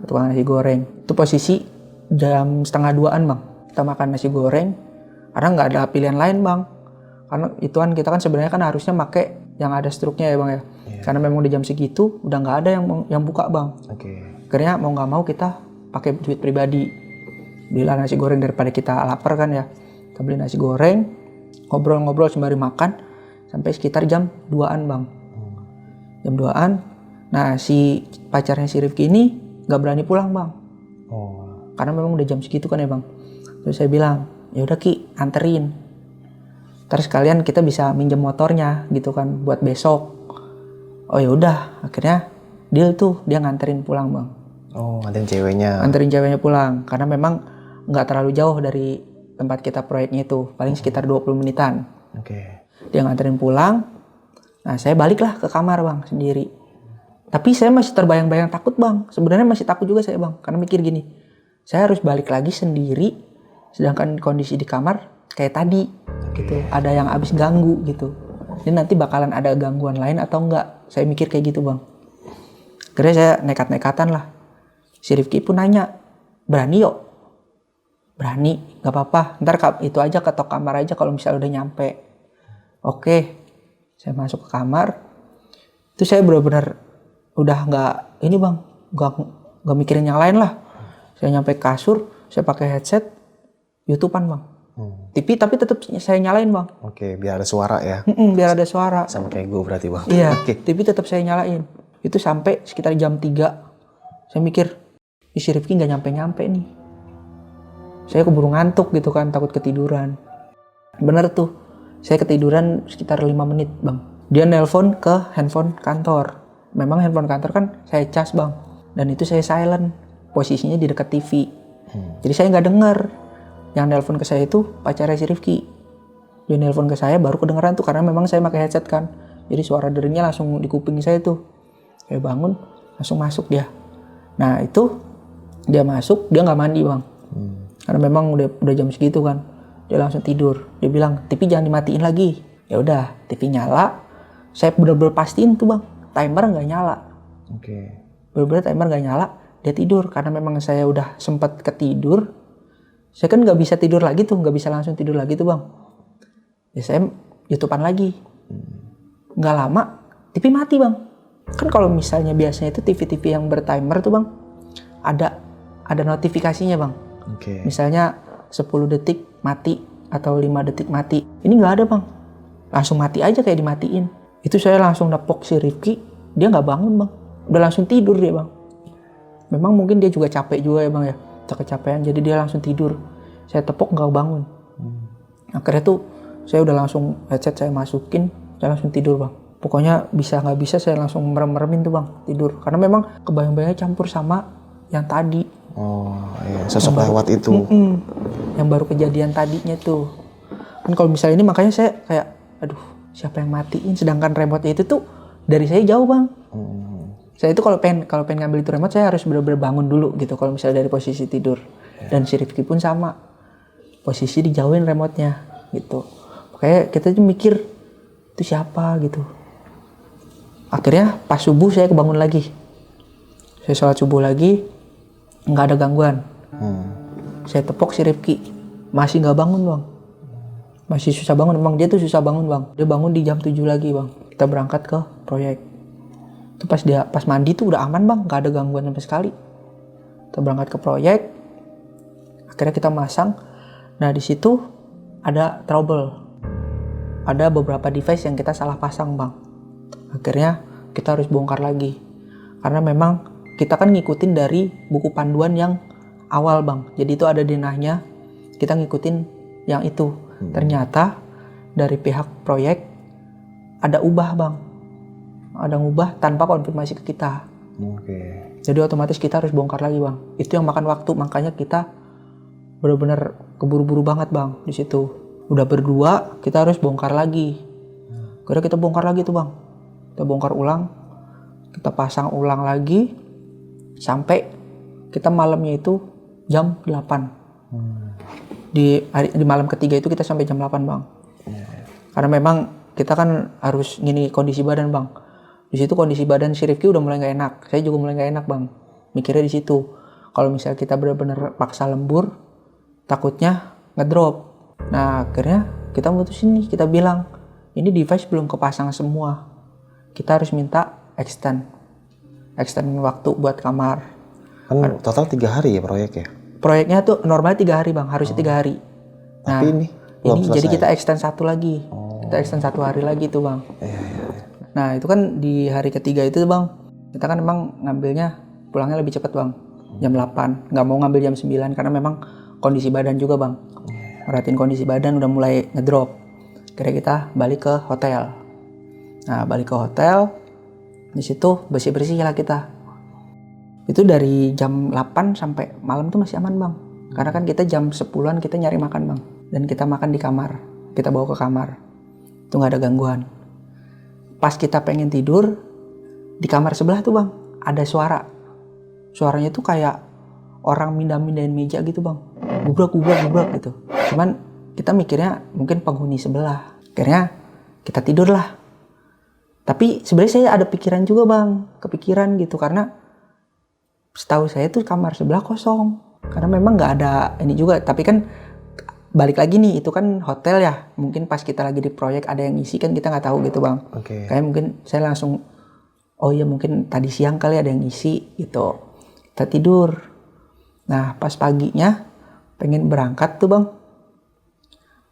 tukang nasi goreng. Itu posisi jam 1:30 bang. Kita makan nasi goreng karena nggak ada pilihan lain bang. Karena ituan kita kan sebenarnya kan harusnya pakai yang ada struknya ya bang ya. Karena memang di jam segitu udah nggak ada yang buka bang. Akhirnya mau nggak mau kita pakai duit pribadi. Belilah nasi goreng daripada kita lapar kan ya. Kita beli nasi goreng, ngobrol-ngobrol sembari makan sampai sekitar jam 2-an bang. Jam 2-an. Nah si pacarnya si Rifki ini nggak berani pulang bang. Karena memang udah jam segitu kan ya bang. Terus saya bilang, ya udah Ki, anterin. Terus kalian kita bisa minjem motornya gitu kan buat besok. Oh ya udah, akhirnya deal tuh dia nganterin pulang bang. Oh, nganterin ceweknya. Anterin ceweknya pulang karena memang nggak terlalu jauh dari tempat kita proyeknya itu, paling sekitar 20 menitan. Oke. Dia nganterin pulang. Nah, saya baliklah ke kamar bang sendiri. Tapi saya masih terbayang-bayang takut bang. Sebenarnya masih takut juga saya bang, karena mikir gini, saya harus balik lagi sendiri, sedangkan kondisi di kamar kayak tadi gitu, ada yang abis ganggu gitu. Ini nanti bakalan ada gangguan lain atau enggak? Saya mikir kayak gitu bang. Akhirnya saya nekat-nekatan lah. Si Rifki pun nanya, berani yuk? Berani, gak apa-apa. Ntar itu aja ketok kamar aja kalau misalnya udah nyampe. Oke, saya masuk ke kamar. Itu saya benar-benar udah gak, ini bang, gak mikirin yang lain lah. Saya nyampe kasur, saya pakai headset, YouTube-an bang. TV tapi tetap saya nyalain bang. Oke, biar ada suara ya. Biar ada suara. Sama kayak gue berarti bang. Iya, Oke. TV tetap saya nyalain. Itu sampai sekitar jam 3. Saya mikir, si Rifki gak nyampe-nyampe nih. Saya keburu ngantuk gitu kan, takut ketiduran. Bener tuh, saya ketiduran sekitar 5 menit bang. Dia nelpon ke handphone kantor. Memang handphone kantor kan saya cas bang. Dan itu saya silent, posisinya di dekat TV. Jadi saya gak denger. Yang nelpon ke saya itu pacarnya si Rifki. Dia nelpon ke saya baru kedengeran tuh, karena memang saya pakai headset kan. Jadi suara deringnya langsung di kuping saya tuh. Saya bangun, langsung masuk dia. Nah itu dia masuk, dia nggak mandi bang. Karena memang udah jam segitu kan. Dia langsung tidur. Dia bilang, TV jangan dimatiin lagi. Ya udah, TV nyala. Saya bener-bener pastiin tuh bang, timer nggak nyala. Oke. Bener-bener timer nggak nyala. Dia tidur karena memang saya udah sempat ketidur. Saya kan nggak bisa tidur lagi tuh, nggak bisa langsung tidur lagi tuh bang. Ya saya YouTubean lagi. Nggak lama, TV mati bang. Kan kalau misalnya biasanya itu TV-TV yang bertimer tuh bang, ada notifikasinya bang. Oke. Misalnya 10 detik mati atau 5 detik mati. Ini nggak ada bang. Langsung mati aja kayak dimatiin. Itu saya langsung nepok si Rifki, dia nggak bangun bang. Udah langsung tidur dia bang. Memang mungkin dia juga capek juga ya bang ya. Kecapean, jadi dia langsung tidur. Saya tepok nggak bangun. Akhirnya tuh saya udah langsung headset saya masukin, saya langsung tidur bang. Pokoknya bisa nggak bisa saya langsung merem-meremin tuh bang, tidur. Karena memang kebayang-bayangnya campur sama yang tadi. Oh iya, sosok lewat itu. Yang baru kejadian tadinya tuh. Kan kalau misalnya ini makanya saya kayak, aduh siapa yang matiin, sedangkan remote itu tuh dari saya jauh bang. Saya itu kalau pengen ngambil itu remote, saya harus benar-benar bangun dulu gitu kalau misalnya dari posisi tidur. Dan si Rifki pun sama, posisi dijauhin remote-nya gitu. Makanya kita tuh mikir itu siapa gitu. Akhirnya pas subuh saya kebangun lagi. Saya sholat subuh lagi, nggak ada gangguan. Saya tepok si Rifki, masih nggak bangun bang. Masih susah bangun, emang dia tuh susah bangun bang. Dia bangun di jam 7 lagi bang. Kita berangkat ke proyek. Itu pas mandi tuh udah aman bang, nggak ada gangguan sampai sekali. Kita berangkat ke proyek, akhirnya kita masang. Nah di situ ada trouble, ada beberapa device yang kita salah pasang bang. Akhirnya kita harus bongkar lagi, karena memang kita kan ngikutin dari buku panduan yang awal bang. Jadi itu ada denahnya, kita ngikutin yang itu. Ternyata dari pihak proyek ada ubah bang. Ada ngubah tanpa konfirmasi ke kita. Oke. Jadi otomatis kita harus bongkar lagi bang. Itu yang makan waktu, makanya kita benar-benar keburu-buru banget bang di situ. Udah berdua, kita harus bongkar lagi. Karena kita bongkar lagi tuh bang. Kita bongkar ulang, kita pasang ulang lagi, sampai kita malamnya itu jam 8. Di malam ketiga itu kita sampai jam 8 bang. Karena memang kita kan harus ngini kondisi badan bang. Di situ kondisi badan si Rifki udah mulai nggak enak, saya juga mulai nggak enak bang. Mikirnya di situ, kalau misalnya kita benar-benar paksa lembur, takutnya ngedrop. Nah akhirnya kita mutusin nih, kita bilang ini device belum kepasang semua, kita harus minta extend waktu buat kamar. Kan total 3 hari ya proyek ya? Proyeknya tuh normalnya 3 hari bang, harusnya 3 hari. Nah Tapi ini belum jadi selesai. kita extend 1 lagi, kita extend 1 hari lagi tuh bang. Nah itu kan di hari ketiga itu bang, kita kan emang ngambilnya pulangnya lebih cepat bang, jam 8. Nggak mau ngambil jam 9 karena memang kondisi badan juga bang. Merhatiin kondisi badan udah mulai ngedrop. Akhirnya kita balik ke hotel. Nah balik ke hotel, di situ bersih-bersih lah kita. Itu dari jam 8 sampai malam tuh masih aman bang. Karena kan kita jam 10-an kita nyari makan bang. Dan kita makan di kamar. Kita bawa ke kamar. Itu gak ada gangguan. Pas kita pengen tidur, di kamar sebelah tuh bang, ada suara. Suaranya tuh kayak orang mindahin meja gitu bang. Gubrak gitu. Cuman kita mikirnya mungkin penghuni sebelah. Akhirnya kita tidur lah. Tapi sebenarnya saya ada pikiran juga bang. Kepikiran gitu karena setahu saya tuh kamar sebelah kosong. Karena memang gak ada ini juga. Tapi kan balik lagi nih, itu kan hotel ya. Mungkin pas kita lagi di proyek ada yang ngisi kan kita gak tahu gitu bang. Kayak mungkin saya langsung, oh iya mungkin tadi siang kali ada yang ngisi gitu. Kita tidur. Nah pas paginya pengen berangkat tuh bang.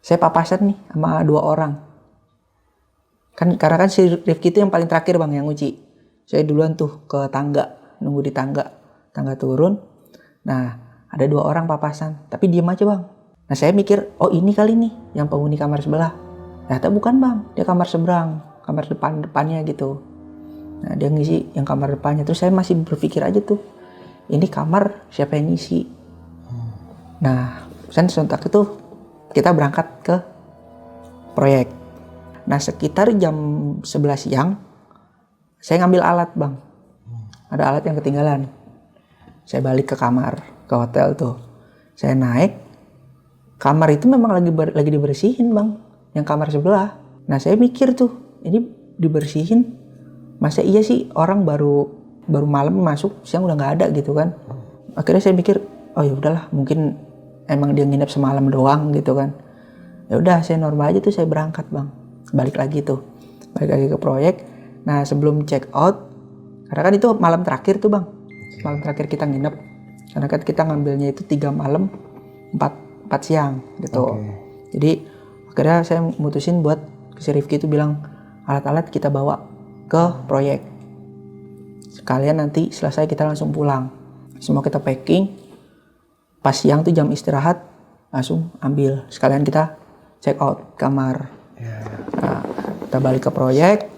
Saya papasan nih sama 2 orang. Karena kan si Rifki itu yang paling terakhir bang yang uji. Saya duluan tuh ke tangga. Nunggu di tangga. Tangga turun. Nah ada 2 orang papasan, tapi diem aja bang. Nah saya mikir, oh ini kali nih yang penghuni kamar sebelah. Ternyata bukan bang, dia kamar seberang, kamar depannya gitu. Nah dia ngisi yang kamar depannya, terus saya masih berpikir aja tuh, ini kamar siapa yang ngisi. Nah saya sontak itu kita berangkat ke proyek. Nah sekitar jam 11 siang, saya ngambil alat bang. Ada alat yang ketinggalan. Saya balik ke kamar, ke hotel tuh. Saya naik, kamar itu memang lagi dibersihin bang, yang kamar sebelah. Nah saya mikir tuh, ini dibersihin, masa iya sih orang baru malam masuk, siang udah nggak ada gitu kan. Akhirnya saya mikir, oh ya udahlah, mungkin emang dia nginep semalam doang gitu kan. Ya udah, saya normal aja tuh, saya berangkat bang, balik lagi ke proyek. Nah sebelum check out, karena kan itu malam terakhir tuh bang, malam terakhir kita nginep. Karena kan kita ngambilnya itu 3 malam 4 siang gitu. Jadi akhirnya saya mutusin buat si Rifki itu bilang alat-alat kita bawa ke proyek. Sekalian nanti selesai kita langsung pulang. Semua kita packing. Pas siang tuh jam istirahat langsung ambil. Sekalian kita check out kamar. Nah, kita balik ke proyek.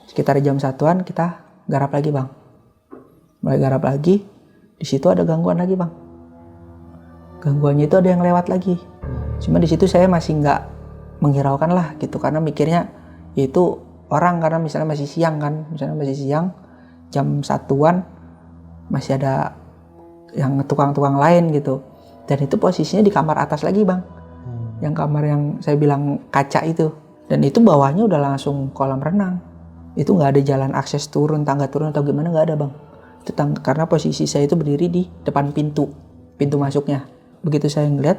Sekitar jam 1-an kita garap lagi bang. Mulai garap lagi. Di situ ada gangguan lagi bang. Gangguannya itu ada yang lewat lagi. Cuma di situ saya masih nggak menghiraukan lah gitu, karena mikirnya itu orang, karena misalnya masih siang kan, jam 1-an masih ada yang tukang-tukang lain gitu. Dan itu posisinya di kamar atas lagi bang. Yang kamar yang saya bilang kaca itu. Dan itu bawahnya udah langsung kolam renang. Itu nggak ada jalan akses turun, tangga turun atau gimana, nggak ada bang. Itu karena posisi saya itu berdiri di depan pintu masuknya. Begitu saya ngeliat,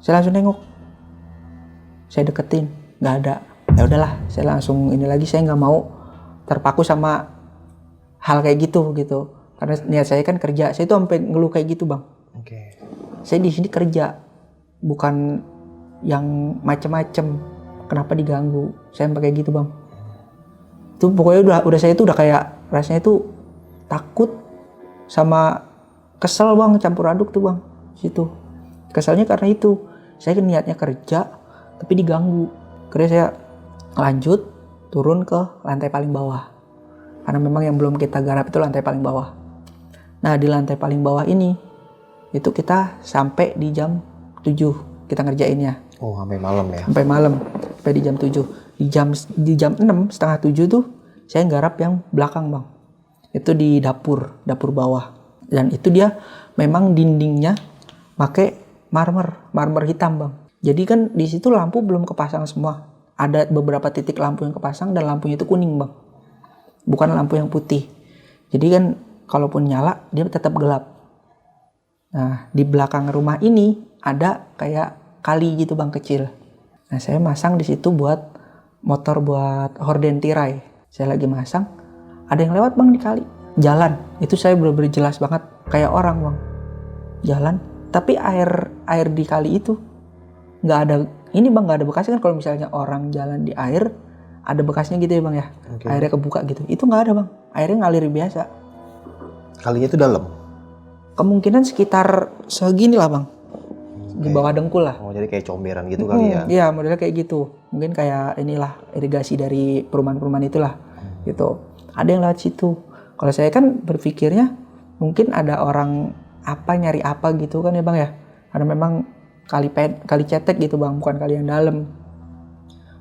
saya langsung nengok, saya deketin, nggak ada. Ya udahlah, saya langsung ini lagi, saya nggak mau terpaku sama hal kayak gitu. Karena niat saya kan kerja, saya tuh sampai ngeluh kayak gitu bang. Saya di sini kerja, bukan yang macem-macem. Kenapa diganggu? Saya sampai kayak gitu bang. Itu pokoknya udah saya tuh udah kayak rasanya tuh takut sama kesel bang, campur aduk tuh bang. Situ keselnya karena itu saya kan niatnya kerja tapi diganggu. Karena saya lanjut turun ke lantai paling bawah, karena memang yang belum kita garap itu lantai paling bawah. Nah di lantai paling bawah ini itu kita sampai di jam 7 kita ngerjainnya. Oh sampai malam ya? Sampai malam, sampai di jam 7. Di jam 6, setengah 7 tuh saya garap yang belakang bang. Itu di dapur bawah. Dan itu dia memang dindingnya pakai marmer hitam bang. Jadi kan di situ lampu belum kepasang semua. Ada beberapa titik lampu yang kepasang dan lampunya itu kuning bang. Bukan lampu yang putih. Jadi kan kalaupun nyala dia tetap gelap. Nah di belakang rumah ini ada kayak kali gitu bang, kecil. Nah saya masang di situ buat motor, buat horden tirai. Saya lagi masang, ada yang lewat bang di kali. Jalan, itu saya bener-bener jelas banget kayak orang bang. Jalan, tapi air di kali itu nggak ada. Ini bang nggak ada bekasnya kan, kalau misalnya orang jalan di air ada bekasnya gitu ya bang ya. Airnya kebuka gitu. Itu nggak ada bang. Airnya ngalir biasa. Kalinya itu dalam? Kemungkinan sekitar segini lah bang. Di bawah dengkul lah. Oh jadi kayak comberan gitu kali ya? Iya modelnya kayak gitu. Mungkin kayak inilah irigasi dari perumahan-perumahan itulah. Gitu. Ada yang lewat situ. Kalau saya kan berpikirnya mungkin ada orang apa nyari apa gitu kan ya bang ya, karena memang kali cetek gitu bang, bukan kali yang dalam.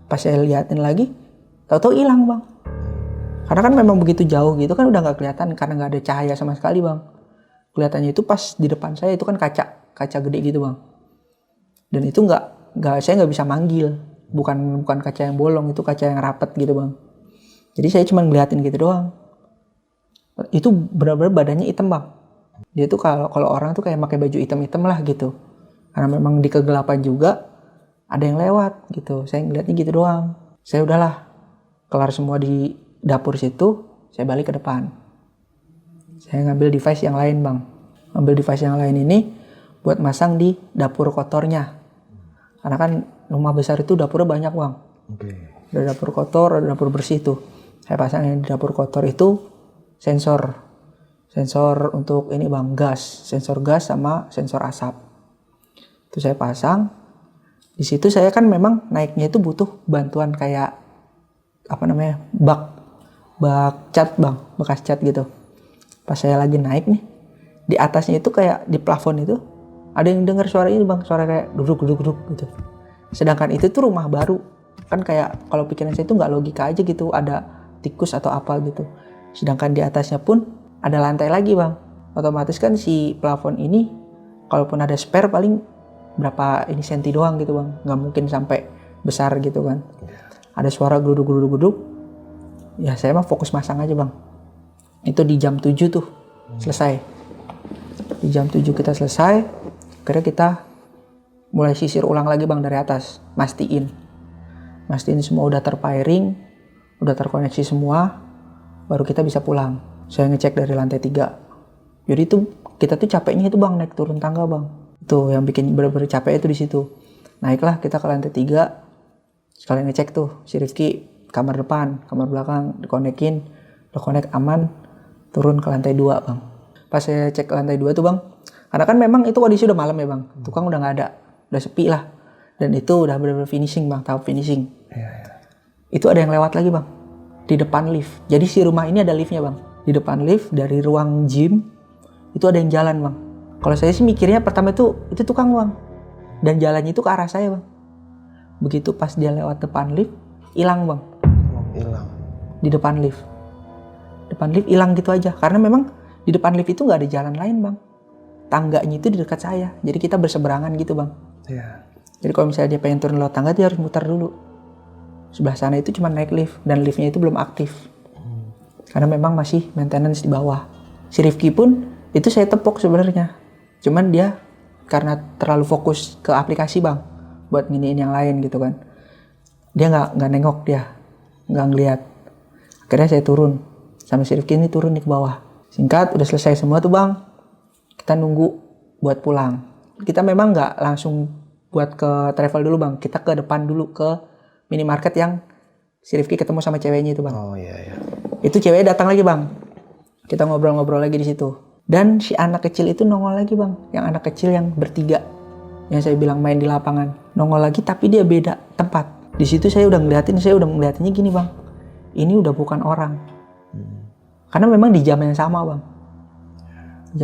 Pas saya liatin lagi, tahu-tahu hilang bang. Karena kan memang begitu jauh gitu kan udah nggak kelihatan karena nggak ada cahaya sama sekali bang. Kelihatannya itu pas di depan saya itu kan kaca gede gitu bang. Dan itu saya nggak bisa manggil, bukan kaca yang bolong, itu kaca yang rapet gitu bang. Jadi saya cuma ngeliatin gitu doang. Itu benar-benar badannya hitam bang. Dia tuh kalau orang tuh kayak pakai baju hitam-hitam lah gitu. Karena memang di kegelapan juga ada yang lewat gitu. Saya ngeliatnya gitu doang. Saya udahlah kelar semua di dapur situ, saya balik ke depan. Saya ngambil device yang lain bang. Ngambil device yang lain ini buat masang di dapur kotornya. Karena kan rumah besar itu dapurnya banyak bang. Ada dapur kotor, ada dapur bersih tuh. Saya pasang yang di dapur kotor itu sensor untuk ini bang, sensor gas sama sensor asap. Itu saya pasang. Di situ saya kan memang naiknya itu butuh bantuan kayak apa namanya, bak cat bang, bekas cat gitu. Pas saya lagi naik nih, di atasnya itu kayak di plafon itu ada yang dengar suara ini bang, suara kayak duduk gitu. Sedangkan itu tuh rumah baru, kan kayak kalau pikiran saya itu nggak logika aja gitu, ada tikus atau apa gitu. Sedangkan di atasnya pun ada lantai lagi bang. Otomatis kan si plafon ini kalaupun ada spare paling berapa ini senti doang gitu bang, nggak mungkin sampai besar gitu kan. Ada suara gluduk. Ya saya mah fokus masang aja bang. Itu di jam 7 tuh selesai. Di jam 7 kita selesai. Akhirnya kita mulai sisir ulang lagi bang dari atas. Mastiin semua udah terpiring, udah terkoneksi semua, baru kita bisa pulang. Saya ngecek dari lantai 3. Jadi itu kita tuh capeknya itu bang, naik turun tangga bang. Itu yang bikin bener-bener capek itu di situ. Naiklah kita ke lantai 3. Sekalian ngecek tuh si Rifki kamar depan, kamar belakang dikonekin, udah konek aman, turun ke lantai 2 bang. Pas saya cek ke lantai 2 tuh bang, karena kan memang itu kondisi udah malam ya bang, tukang udah nggak ada, udah sepi lah, dan itu udah bener-bener finishing bang, tahap finishing. Itu ada yang lewat lagi bang, di depan lift. Jadi si rumah ini ada liftnya bang, di depan lift dari ruang gym itu ada yang jalan bang. Kalau saya sih mikirnya pertama itu tukang bang, dan jalannya itu ke arah saya bang. Begitu pas dia lewat depan lift, hilang bang. Hilang. Di depan lift hilang gitu aja, karena memang di depan lift itu nggak ada jalan lain bang, tangganya itu di dekat saya, jadi kita berseberangan gitu bang. Jadi kalau misalnya dia pengen turun lewat tangga dia harus muter dulu. Sebelah sana itu cuma naik lift, dan liftnya itu belum aktif karena memang masih maintenance di bawah. Si Rifki pun itu saya tepok sebenarnya, cuman dia karena terlalu fokus ke aplikasi bang buat nginiin yang lain gitu kan, dia nggak nengok, dia nggak ngeliat. Akhirnya saya turun sama si Rifki ini turun di ke bawah. Singkat udah selesai semua tuh bang, kita nunggu buat pulang. Kita memang nggak langsung buat ke travel dulu bang, kita ke depan dulu ke minimarket yang si Rifki ketemu sama ceweknya itu bang. Oh iya. Itu ceweknya datang lagi bang, kita ngobrol-ngobrol lagi di situ. Dan si anak kecil itu nongol lagi bang, yang anak kecil yang bertiga, yang saya bilang main di lapangan, nongol lagi tapi dia beda tempat. Di situ saya udah ngeliatinnya gini bang, ini udah bukan orang. Karena memang di jam yang sama bang, di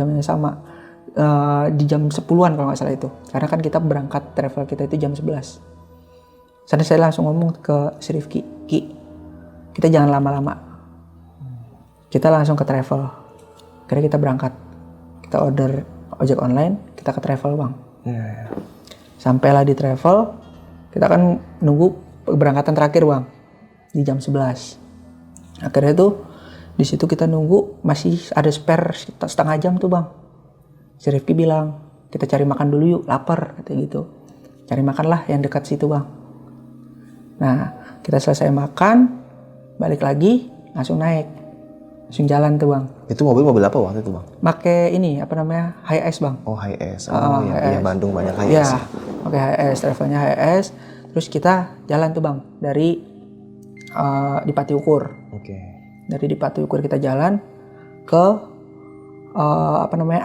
jam 10-an kalau nggak salah itu. Karena kan kita berangkat travel kita itu jam 11. Sana saya langsung ngomong ke si Rifki, Ki, kita jangan lama-lama, kita langsung ke travel. Akhirnya kita berangkat, kita order ojek online, kita ke travel bang. Sampailah di travel, kita kan nunggu keberangkatan terakhir bang di jam 11. Akhirnya tuh di situ kita nunggu, masih ada spare setengah jam tuh bang. Si Rifki bilang, kita cari makan dulu yuk, lapar katanya gitu. Cari makan lah yang dekat situ bang. Nah kita selesai makan, balik lagi, langsung naik, langsung jalan tuh bang. Itu mobil apa waktu itu bang? Pakai ini apa namanya, HiAce bang. Oh HiAce. Oh iya, Bandung banyak HiAce. Iya, pakai HiAce, travelnya HiAce. Terus kita jalan tuh bang dari di Pati Ukur. Dari di Pati Ukur kita jalan ke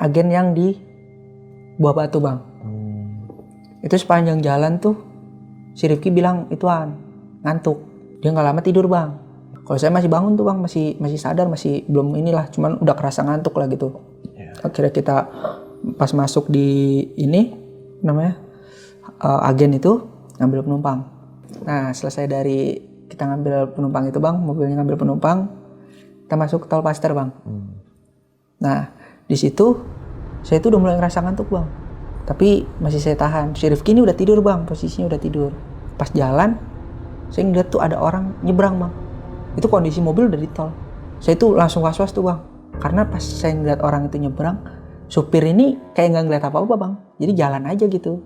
agen yang di Buah Batu bang. Itu sepanjang jalan tuh si Rifki bilang ituan ngantuk, dia nggak lama tidur bang. Kalau saya masih bangun tuh bang, masih sadar, masih belum inilah, cuman udah kerasa ngantuk lah gitu. Akhirnya kita Pas masuk di ini namanya agen itu ngambil penumpang. Nah selesai dari kita ngambil penumpang itu bang, mobilnya ngambil penumpang, kita masuk tol Paster bang. Nah di situ saya tuh udah mulai ngerasa ngantuk bang, tapi masih saya tahan. Si Rifki ini udah tidur bang, posisinya udah tidur. Pas jalan saya ngeliat tuh ada orang nyebrang bang. Itu kondisi mobil udah di tol. Saya tuh langsung was-was tuh bang, karena pas saya ngeliat orang itu nyebrang, supir ini kayak nggak ngeliat apa-apa bang, jadi jalan aja gitu.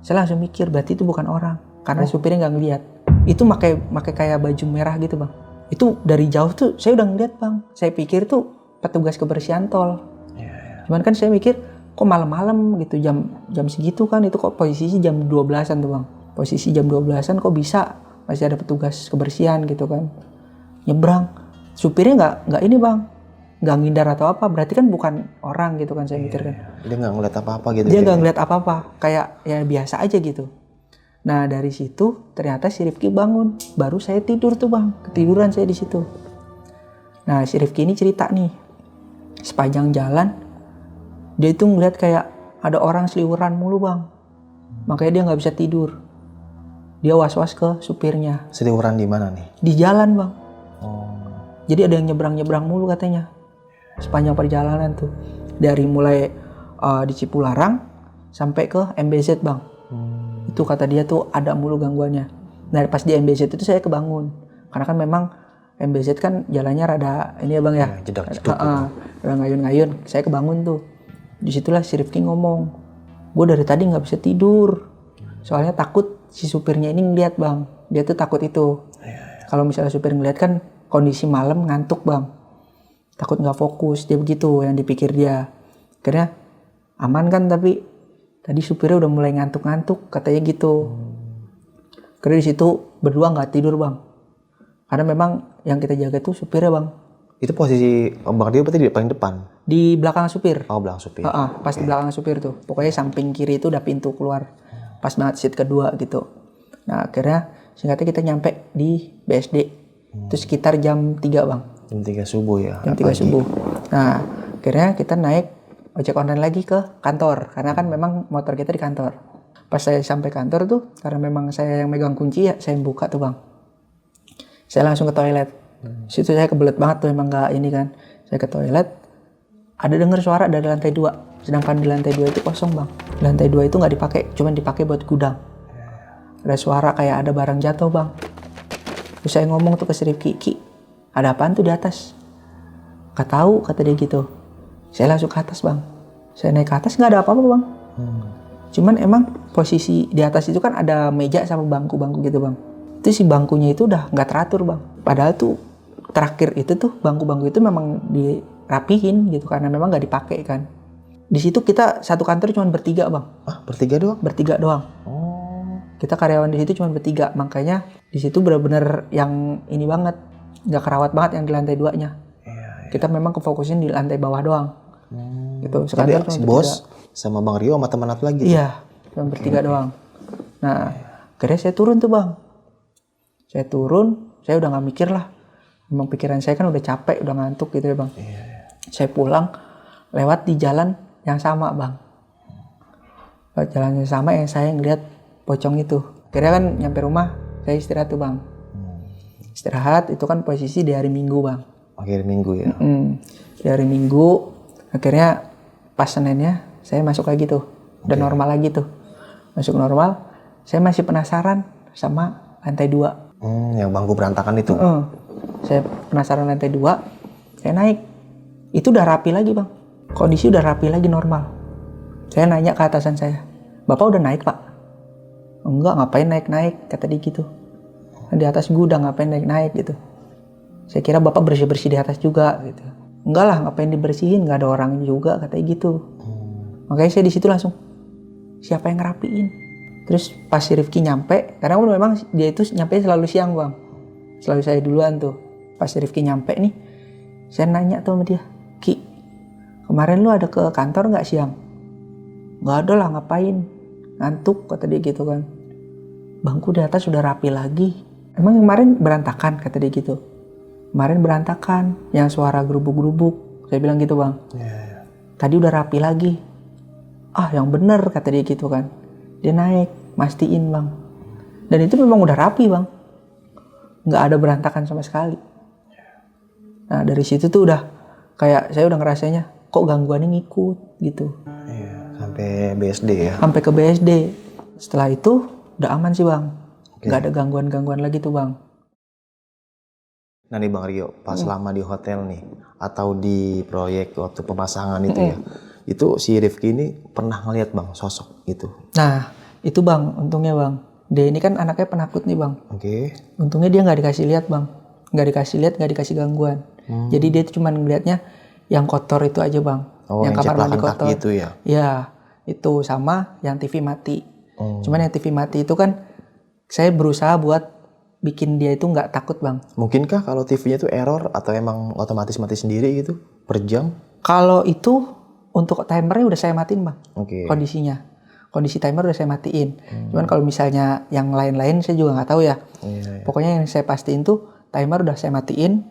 Saya langsung mikir berarti itu bukan orang, karena supirnya nggak ngeliat. Itu pakai kayak baju merah gitu bang. Itu dari jauh tuh saya udah ngeliat bang. Saya pikir tuh petugas kebersihan tol. Cuman kan saya mikir kok malam-malam gitu, jam segitu kan, itu kok posisi jam 12-an tuh bang. Posisi jam 12-an kok bisa masih ada petugas kebersihan gitu kan nyebrang. Supirnya nggak ini bang, nggak ngindar atau apa, berarti kan bukan orang gitu kan saya mikir kan. Dia nggak ngeliat apa-apa gitu. Dia nggak ngeliat apa-apa, kayak ya biasa aja gitu. Nah dari situ ternyata si Rifki bangun, baru saya tidur tuh bang, ketiduran saya di situ. Nah si Rifki ini cerita nih, sepanjang jalan dia itu ngeliat kayak ada orang seliweran mulu bang, makanya dia nggak bisa tidur. Dia was-was ke supirnya. Seliweran di mana nih? Di jalan bang. Jadi ada yang nyebrang mulu katanya sepanjang perjalanan tuh, dari mulai di Cipularang sampai ke MBZ bang. Itu kata dia tuh ada mulu gangguannya. Nah pas di MBZ itu saya kebangun, karena kan memang MBZ kan jalannya rada ini ya bang ya, jedak-jeduk rada ngayun-ngayun. Saya kebangun tuh. Disitulah si Rifki ngomong, gue dari tadi nggak bisa tidur, soalnya takut si supirnya ini ngeliat bang. Dia tuh takut itu. Kalau misalnya supir ngeliat kan kondisi malam ngantuk bang, takut nggak fokus, dia begitu yang dipikir dia. Akhirnya aman kan, tapi tadi supirnya udah mulai ngantuk-ngantuk katanya gitu. Karena di situ berdua nggak tidur bang, karena memang yang kita jaga tuh supirnya bang. Itu posisi Bang Rio berarti di paling depan? Di belakang supir. Oh belakang supir. Pas di belakang supir tuh, pokoknya samping kiri itu udah pintu keluar, pas banget seat kedua gitu. Nah akhirnya singkatnya kita nyampe di BSD. Itu sekitar jam 3 bang. Jam 3 subuh ya? Jam 3 subuh. Nah akhirnya kita naik ojek online lagi ke kantor, karena kan memang motor kita di kantor. Pas saya sampai kantor tuh, karena memang saya yang megang kunci ya, saya buka tuh bang. Saya langsung ke toilet. Situ saya kebelet banget tuh, emang nggak ini kan. Saya ke toilet, ada dengar suara dari lantai 2. Sedangkan di lantai 2 itu kosong bang. Lantai 2 itu nggak dipakai, cuman dipakai buat gudang. Ada suara kayak ada barang jatuh bang. Terus saya ngomong tuh ke si Rifki, Ki, ada apaan tuh di atas? Gak tahu, kata dia gitu. Saya langsung ke atas bang. Saya naik ke atas nggak ada apa-apa bang. Cuman emang posisi di atas itu kan ada meja sama bangku-bangku gitu bang. Itu si bangkunya itu udah nggak teratur bang. Padahal tuh terakhir itu tuh bangku-bangku itu memang dirapihin gitu, karena memang nggak dipakai kan. Di situ kita satu kantor cuma bertiga bang. Bertiga doang? Bertiga doang. Kita karyawan di situ cuma bertiga, makanya di situ benar-benar yang ini banget, nggak kerawat banget yang di lantai 2-nya. Kita memang kefokusin di lantai bawah doang. Gitu. Jadi si bos sama Bang Rio sama teman satu lagi? Iya, cuma bertiga doang. Nah, akhirnya saya turun tuh bang. Saya turun, saya udah nggak mikir lah. Memang pikiran saya kan udah capek, udah ngantuk gitu ya bang. Saya pulang lewat di jalan yang sama bang. Lewat jalan yang sama yang saya ngeliat pocong itu. Akhirnya kan nyampe rumah, saya istirahat tuh bang. Istirahat itu kan posisi di hari Minggu bang. Akhir Minggu ya? Di hari Minggu, akhirnya pas Seninnya saya masuk lagi tuh. Udah normal lagi tuh. Masuk normal, saya masih penasaran sama lantai 2. Yang bangku berantakan itu? Saya penasaran lantai 2, saya naik. Itu udah rapi lagi bang. Kondisi udah rapi lagi, normal. Saya nanya ke atasan saya, Bapak udah naik pak? Enggak, ngapain naik-naik, kata dia gitu. Di atas gudang ngapain naik-naik gitu. Saya kira Bapak bersih-bersih di atas juga gitu. Enggak lah, ngapain dibersihin, nggak ada orang juga, katanya gitu. Makanya saya di situ langsung, siapa yang ngerapiin? Terus pas si Rifki nyampe, karena memang dia itu nyampe selalu siang bang. Selalu saya duluan tuh. Pas si Rifki nyampe nih, saya nanya tuh sama dia, Ki, kemarin lu ada ke kantor nggak siang? Nggak ada lah, ngapain? Ngantuk, kata dia gitu kan. Bangku di atas sudah rapi lagi. Emang kemarin berantakan, kata dia gitu. Kemarin berantakan, yang suara gerubuk-gerubuk. Saya bilang gitu bang. tadi udah rapi lagi. Ah yang bener kata dia gitu kan. Dia naik, mastiin bang. Dan itu memang udah rapi bang. Nggak ada berantakan sama sekali. Nah dari situ tuh udah kayak saya udah ngerasanya kok gangguannya ngikut gitu. Iya, sampai BSD ya. Sampai ke BSD. Setelah itu udah aman sih bang. Nggak ada gangguan-gangguan lagi tuh bang. Nah nih Bang Rio, pas lama di hotel nih atau di proyek waktu pemasangan itu ya, itu si Rifki ini pernah ngeliat Bang sosok gitu. Nah itu bang, untungnya bang. Dia ini kan anaknya penakut nih bang. Oke. Untungnya dia nggak dikasih lihat bang. Nggak dikasih lihat, nggak dikasih gangguan. Jadi dia cuma ngeliatnya yang kotor itu aja bang. Oh, yang kamar mandi ceplakan kaki itu ya? Iya, itu sama yang TV mati. Cuman yang TV mati itu kan saya berusaha buat bikin dia itu nggak takut bang. Mungkinkah kalau TV-nya itu error atau emang otomatis mati sendiri gitu per jam? Kalau itu untuk timernya udah saya matiin bang. Oke. Kondisi timer udah saya matiin. Cuman kalau misalnya yang lain-lain saya juga nggak tahu ya. Iya. Pokoknya yang saya pastiin tuh timer udah saya matiin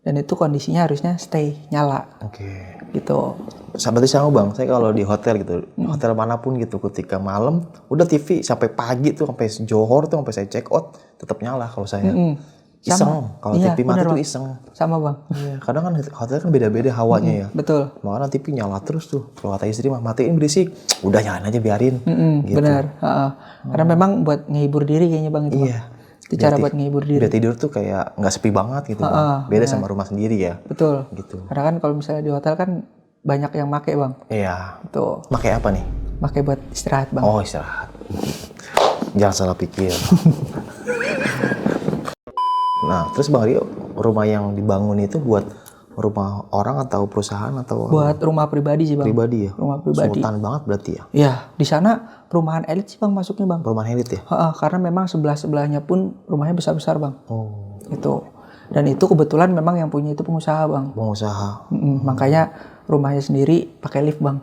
dan itu kondisinya harusnya stay nyala Oke. gitu. Berarti sama Bang, saya kalau di hotel gitu, hotel manapun gitu, ketika malam udah TV sampai pagi tuh, sampai johor tuh, sampai saya check out tetap nyala kalau saya. Iseng, kalau Iya, TV mati bener, tuh Bang. iseng. Sama bang. Iya, kadang kan hotel kan beda-beda hawanya ya. Betul. Makanya TV nyala terus tuh. Kalau kata istri mah matiin berisik, udah nyalain aja biarin. Gitu. Benar. Karena memang buat ngehibur diri kayaknya bang itu. Bang. Iya. Itu cara buat ngehibur diri. Udah tidur tuh kayak nggak sepi banget gitu Bang. Beda sama rumah sendiri ya. Betul. Gitu. Karena kan kalau misalnya di hotel kan banyak yang make bang. Iya. Tuh. Pakai apa nih? Make buat istirahat bang. Oh, istirahat. Jangan salah pikir. Nah, terus Bang Rio, rumah yang dibangun itu buat rumah orang atau perusahaan atau Buat rumah pribadi sih bang. pribadi ya? Rumah pribadi. Sultan banget berarti ya? Ya di sana perumahan elit sih bang masuknya bang. Perumahan elit ya? Karena memang sebelahnya pun rumahnya besar-besar bang. Oh, Itu. Dan itu kebetulan memang yang punya itu pengusaha bang. pengusaha. Makanya rumahnya sendiri pakai lift bang.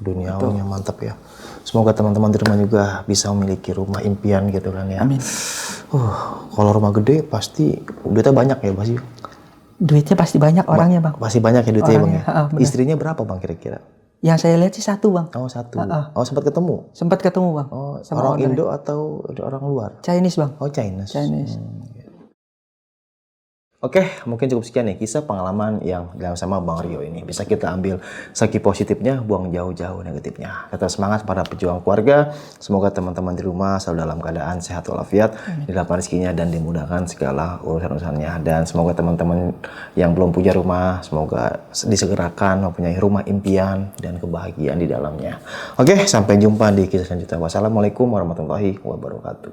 Duniawinya mantap ya. Semoga teman-teman di rumah juga bisa memiliki rumah impian gitu kan ya. Amin. Kalau rumah gede pasti duitnya banyak ya pasti. Duitnya pasti banyak orangnya bang. Pasti banyak ya duitnya Bang ya. Orangnya, benar. Istrinya berapa Bang kira-kira? Yang saya lihat sih satu bang. Oh, satu. Oh, sempat ketemu? Sempat ketemu bang. Oh, Sama orang ownernya. Indo atau orang luar? Chinese bang. Oh, Chinese. Chinese. Oke, mungkin cukup sekian nih kisah pengalaman yang dialami sama Bang Rio ini. Bisa kita ambil segi positifnya, buang jauh-jauh negatifnya. Tetap semangat para pejuang keluarga. Semoga teman-teman di rumah selalu dalam keadaan sehat walafiat, dilapangkan rezekinya dan dimudahkan segala urusan-urusannya. Dan semoga teman-teman yang belum punya rumah, semoga disegerakan mempunyai rumah impian dan kebahagiaan di dalamnya. Oke, sampai jumpa di kisah selanjutnya. Wassalamualaikum warahmatullahi wabarakatuh.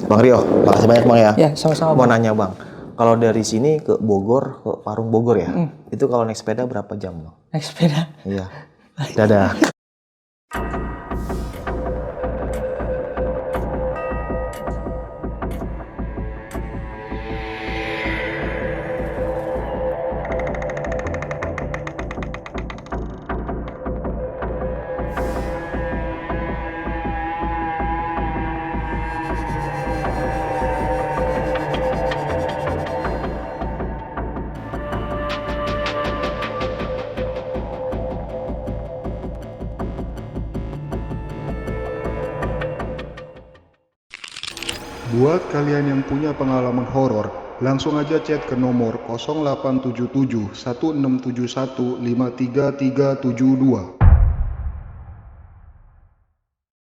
Bang Rio, makasih banyak Bang ya. Ya sama-sama. Mau nanya Bang, kalau dari sini ke Bogor, ke Parung Bogor ya, itu kalau naik sepeda berapa jam Bang? Naik sepeda. Iya. Dadah. Buat kalian yang punya pengalaman horor, langsung aja chat ke nomor 0877 1671 53372.